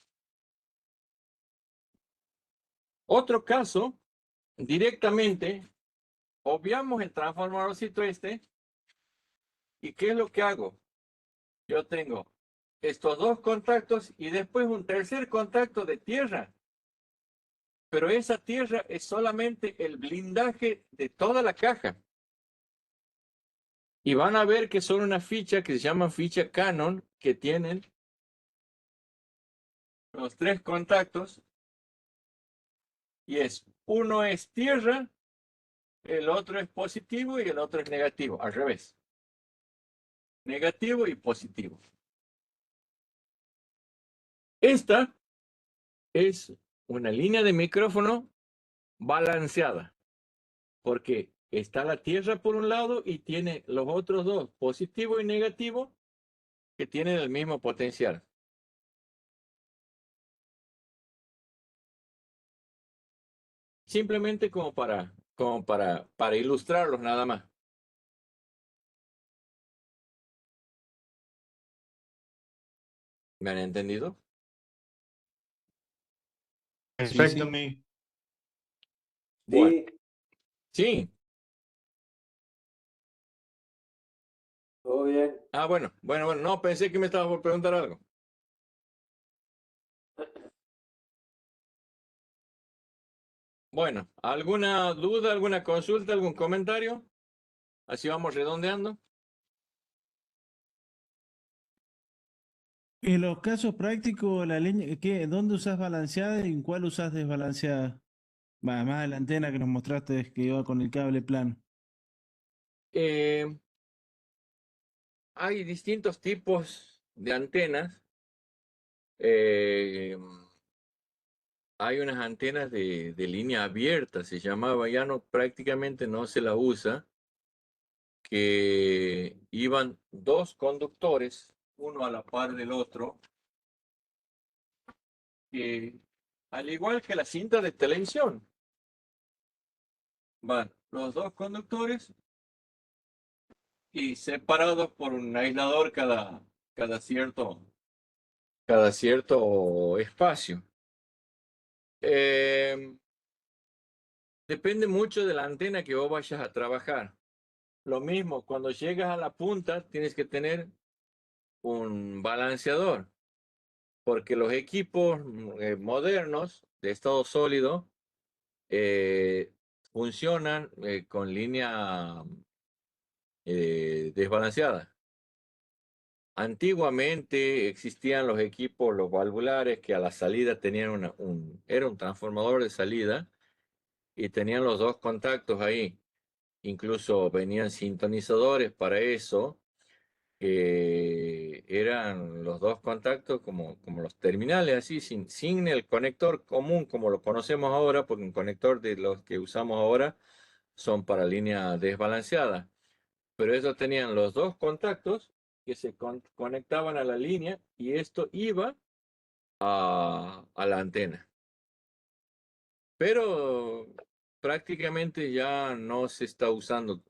Speaker 1: Otro caso, directamente, obviamos el transformadorcito este, ¿y qué es lo que hago? Yo tengo estos dos contactos y después un tercer contacto de tierra. Pero esa tierra es solamente el blindaje de toda la caja. Y van a ver que son una ficha que se llama ficha Canon, que tienen los tres contactos. Y uno es tierra, el otro es positivo y el otro es negativo, al revés. Negativo y positivo. Esta es una línea de micrófono balanceada, porque está la tierra por un lado y tiene los otros dos, positivo y negativo, que tienen el mismo potencial. Simplemente como para ilustrarlos nada más. ¿Me han entendido?
Speaker 8: Perfecto,
Speaker 6: sí.
Speaker 8: mi.
Speaker 1: Bueno,
Speaker 5: Sí,
Speaker 1: sí.
Speaker 5: todo bien.
Speaker 1: Ah, bueno, no, pensé que me estabas por preguntar algo. Bueno, ¿alguna duda, alguna consulta, algún comentario? Así vamos redondeando.
Speaker 9: En los casos prácticos, la línea, ¿dónde usas balanceada y en cuál usas desbalanceada? Más de la antena que nos mostraste que iba con el cable plano.
Speaker 1: Hay distintos tipos de antenas. Hay unas antenas de línea abierta, se llamaba, ya no, prácticamente no se la usa, que iban dos conductores, uno a la par del otro, que al igual que la cinta de televisión, van los dos conductores y separados por un aislador cada cierto espacio. Depende mucho de la antena que vos vayas a trabajar. Lo mismo, cuando llegas a la punta, tienes que tener un balanceador, porque los equipos modernos de estado sólido funcionan con línea desbalanceada. Antiguamente existían los equipos, los valvulares, que a la salida tenían era un transformador de salida, y tenían los dos contactos ahí. Incluso venían sintonizadores para eso, que eran los dos contactos como los terminales, así, sin el conector común como lo conocemos ahora, porque un conector de los que usamos ahora son para línea desbalanceada. Pero ellos tenían los dos contactos que se conectaban a la línea y esto iba a la antena. Pero prácticamente ya no se está usando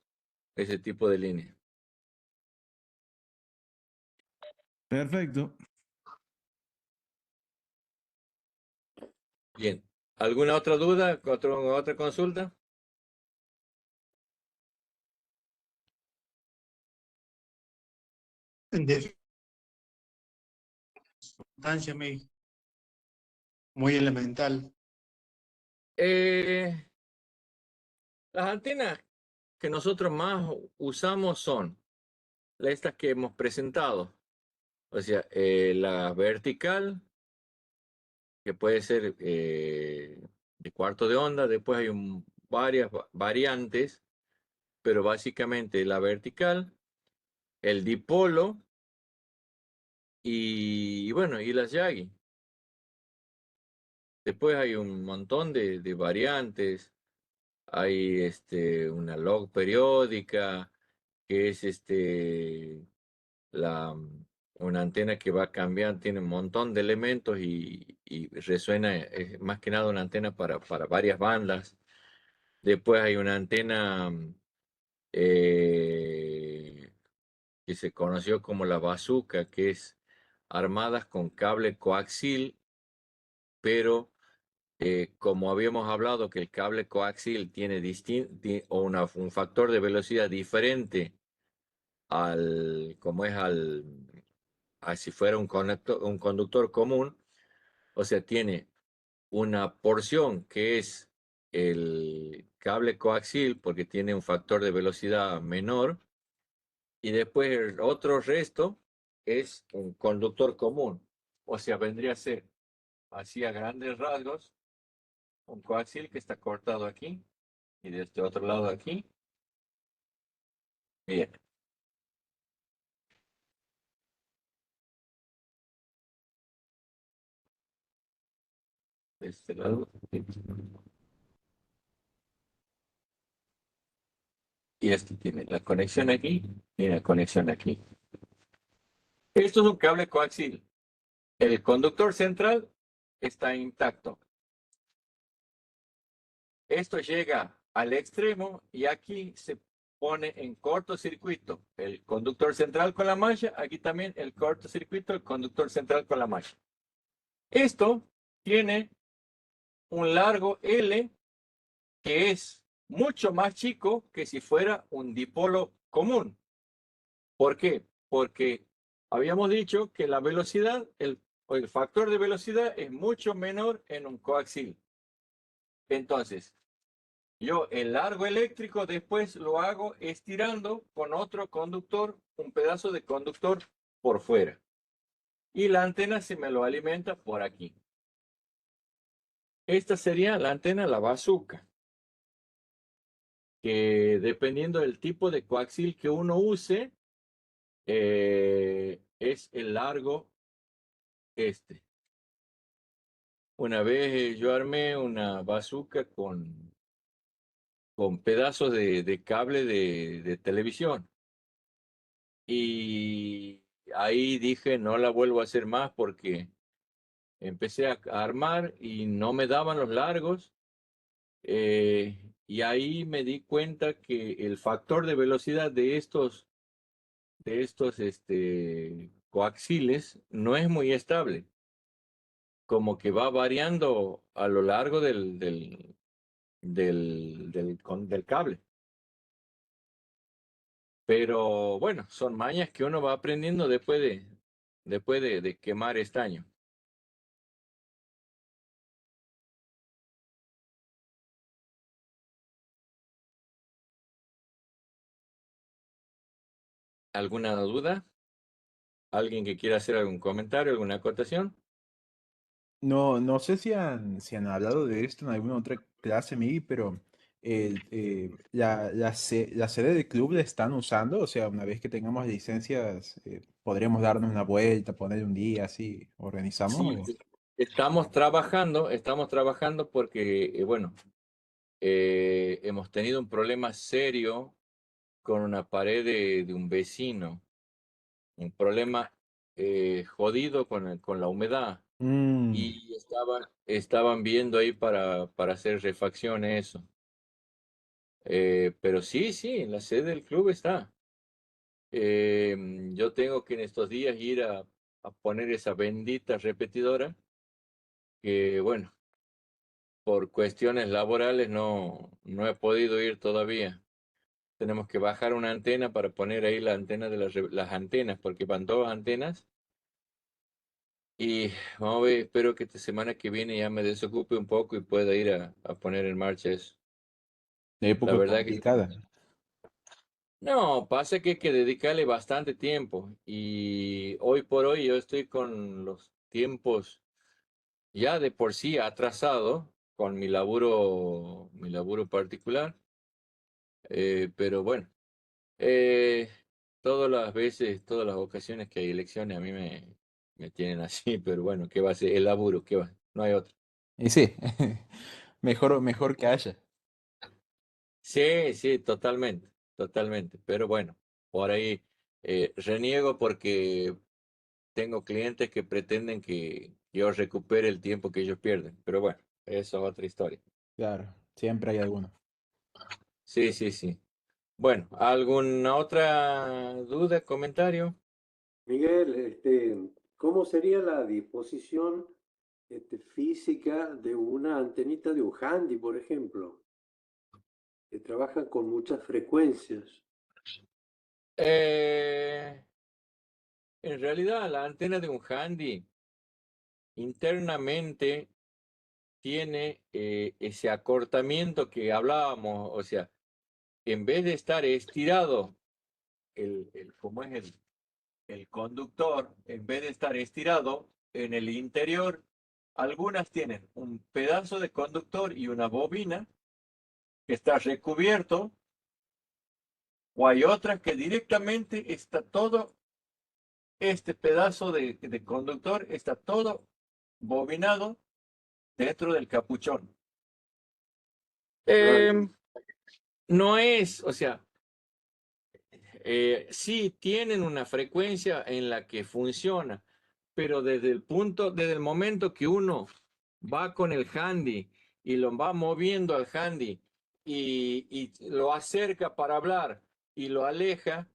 Speaker 1: ese tipo de línea.
Speaker 9: Perfecto.
Speaker 1: Bien. ¿Alguna otra duda? ¿Otra consulta?
Speaker 10: De importancia muy elemental.
Speaker 1: Las antenas que nosotros más usamos son estas que hemos presentado. O sea, la vertical, que puede ser de cuarto de onda. Después hay varias variantes, pero básicamente la vertical, el dipolo y bueno, y las Yagi. Después hay un montón de variantes. Hay una log periódica, que es una antena que va cambiando, tiene un montón de elementos y resuena, más que nada una antena para varias bandas. Después hay una antena que se conoció como la bazooka, que es armadas con cable coaxil, pero como habíamos hablado que el cable coaxil tiene un factor de velocidad diferente como es a si fuera un conductor común, o sea, tiene una porción que es el cable coaxil porque tiene un factor de velocidad menor, y después el otro resto es un conductor común. O sea, vendría a ser, así a grandes rasgos, un coaxil que está cortado aquí y de este otro lado aquí. Bien. De este lado. Y este tiene la conexión aquí y la conexión aquí. Esto es un cable coaxil. El conductor central está intacto. Esto llega al extremo y aquí se pone en cortocircuito el conductor central con la malla. Aquí también el cortocircuito, el conductor central con la malla. Esto tiene un largo L que es mucho más chico que si fuera un dipolo común. ¿Por qué? Porque habíamos dicho que la velocidad, el factor de velocidad es mucho menor en un coaxil. Entonces, yo el largo eléctrico después lo hago estirando con otro conductor, un pedazo de conductor por fuera. Y la antena se me lo alimenta por aquí. Esta sería la antena, la bazooka, que dependiendo del tipo de coaxil que uno use, es el largo este. Una vez yo armé una bazooka con pedazos de cable de televisión. Y ahí dije, no la vuelvo a hacer más porque empecé a armar y no me daban los largos. Y ahí me di cuenta que el factor de velocidad de estos coaxiles no es muy estable. Como que va variando a lo largo del cable. Pero bueno, son mañas que uno va aprendiendo después de quemar estaño. ¿Alguna duda? ¿Alguien que quiera hacer algún comentario, alguna acotación?
Speaker 7: No sé si han hablado de esto en alguna otra clase, Miguel, pero la sede del club la están usando. O sea, una vez que tengamos licencias, podremos darnos una vuelta, poner un día así,
Speaker 1: Sí,
Speaker 7: organizamos.
Speaker 1: estamos trabajando porque, bueno, hemos tenido un problema serio con una pared de un vecino, un problema jodido con la humedad.
Speaker 7: Mm,
Speaker 1: Y estaban viendo ahí para hacer refacciones, eso. Pero sí, sí, la sede del club está. Yo tengo que en estos días ir a poner esa bendita repetidora, que bueno, por cuestiones laborales no he podido ir todavía. Tenemos que bajar una antena para poner ahí la antena de las antenas, porque van dos antenas. Y vamos a ver, espero que esta semana que viene ya me desocupe un poco y pueda ir a poner en marcha eso. La
Speaker 7: época
Speaker 1: verdad que
Speaker 7: complicada.
Speaker 1: no, pasa que hay que dedicarle bastante tiempo y hoy por hoy yo estoy con los tiempos ya de por sí atrasado con mi laburo particular, pero bueno, eh, todas las veces, todas las ocasiones que hay elecciones a mí me tienen así, pero bueno, ¿qué va a ser? El laburo, ¿qué va? No hay otro.
Speaker 7: Y sí, mejor que haya.
Speaker 1: Sí, sí, totalmente, totalmente, pero bueno, por ahí reniego porque tengo clientes que pretenden que yo recupere el tiempo que ellos pierden, pero bueno, eso es otra historia.
Speaker 7: Claro, siempre hay alguno.
Speaker 1: Sí, sí, sí. Bueno, ¿alguna otra duda, comentario?
Speaker 5: Miguel, ¿cómo sería la disposición física de una antenita de un handy, por ejemplo, que trabaja con muchas frecuencias?
Speaker 1: Eh, en realidad, la antena de un handy internamente tiene ese acortamiento que hablábamos, o sea, en vez de estar estirado, ¿cómo es el conductor, en vez de estar estirado en el interior, algunas tienen un pedazo de conductor y una bobina que está recubierto, o hay otras que directamente está todo este pedazo de conductor, está todo bobinado dentro del capuchón.
Speaker 5: Ah,
Speaker 1: Eh, no es, o sea, sí tienen una frecuencia en la que funciona, pero desde el momento que uno va con el handy y lo va moviendo al handy y lo acerca para hablar y lo aleja,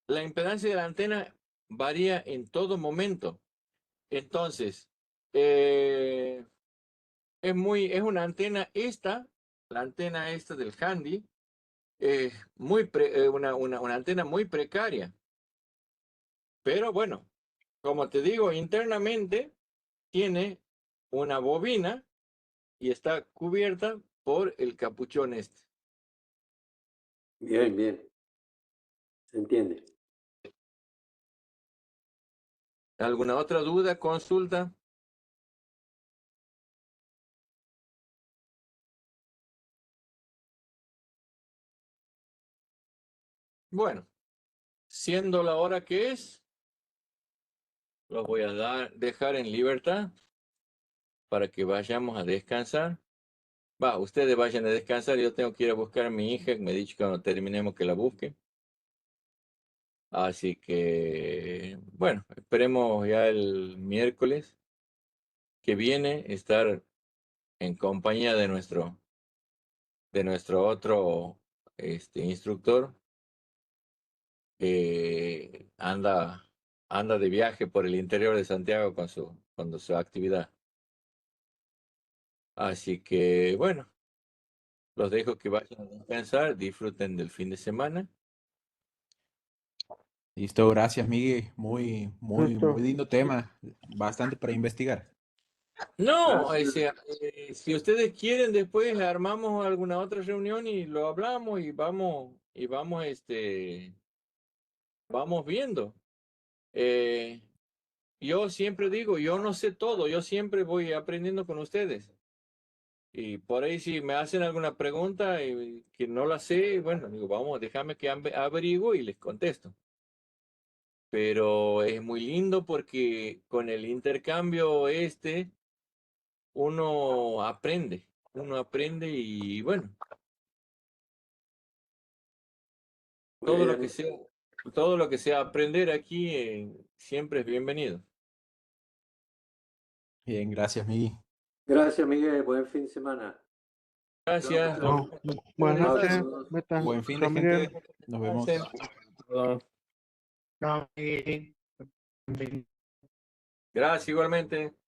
Speaker 1: la impedancia de la antena varía en todo momento. Entonces, eh, es una antena la antena esta del handy, una antena muy precaria. Pero bueno, como te digo, internamente tiene una bobina y está cubierta por el capuchón este.
Speaker 5: bien, bien, se entiende.
Speaker 1: ¿Alguna otra duda, consulta? Bueno, siendo la hora que es, los voy a dejar en libertad para que vayamos a descansar. Va, ustedes vayan a descansar, yo tengo que ir a buscar a mi hija, que me ha dicho que cuando terminemos que la busque. Así que, bueno, esperemos ya el miércoles que viene estar en compañía de nuestro otro instructor que anda de viaje por el interior de Santiago con su actividad. Así que, bueno, los dejo que vayan a descansar, disfruten del fin de semana.
Speaker 7: Listo, gracias, Miguel. Muy, muy, muy
Speaker 2: Listo.
Speaker 7: lindo tema. Bastante para investigar.
Speaker 1: No, o
Speaker 5: Gracias.
Speaker 1: sea, si ustedes quieren, después armamos alguna otra reunión y lo hablamos y vamos viendo. Eh, yo siempre digo, yo no sé todo, yo siempre voy aprendiendo con ustedes. Y por ahí si me hacen alguna pregunta y que no la sé, bueno, digo, vamos, déjame que averiguo y les contesto. Pero es muy lindo porque con el intercambio uno aprende y bueno, todo lo que
Speaker 5: Bueno,
Speaker 1: sea, todo lo que sea aprender aquí siempre es bienvenido.
Speaker 7: Bien, gracias, Miguel.
Speaker 5: gracias, Miguel. Buen fin de semana.
Speaker 1: Gracias.
Speaker 2: No, buenas
Speaker 5: Chao,
Speaker 2: noches,
Speaker 5: saludos.
Speaker 2: Meta.
Speaker 7: Buen fin
Speaker 2: Chao,
Speaker 7: de
Speaker 2: Miguel.
Speaker 7: gente. Nos vemos.
Speaker 4: Todo.
Speaker 10: No, Miguel.
Speaker 1: Gracias igualmente.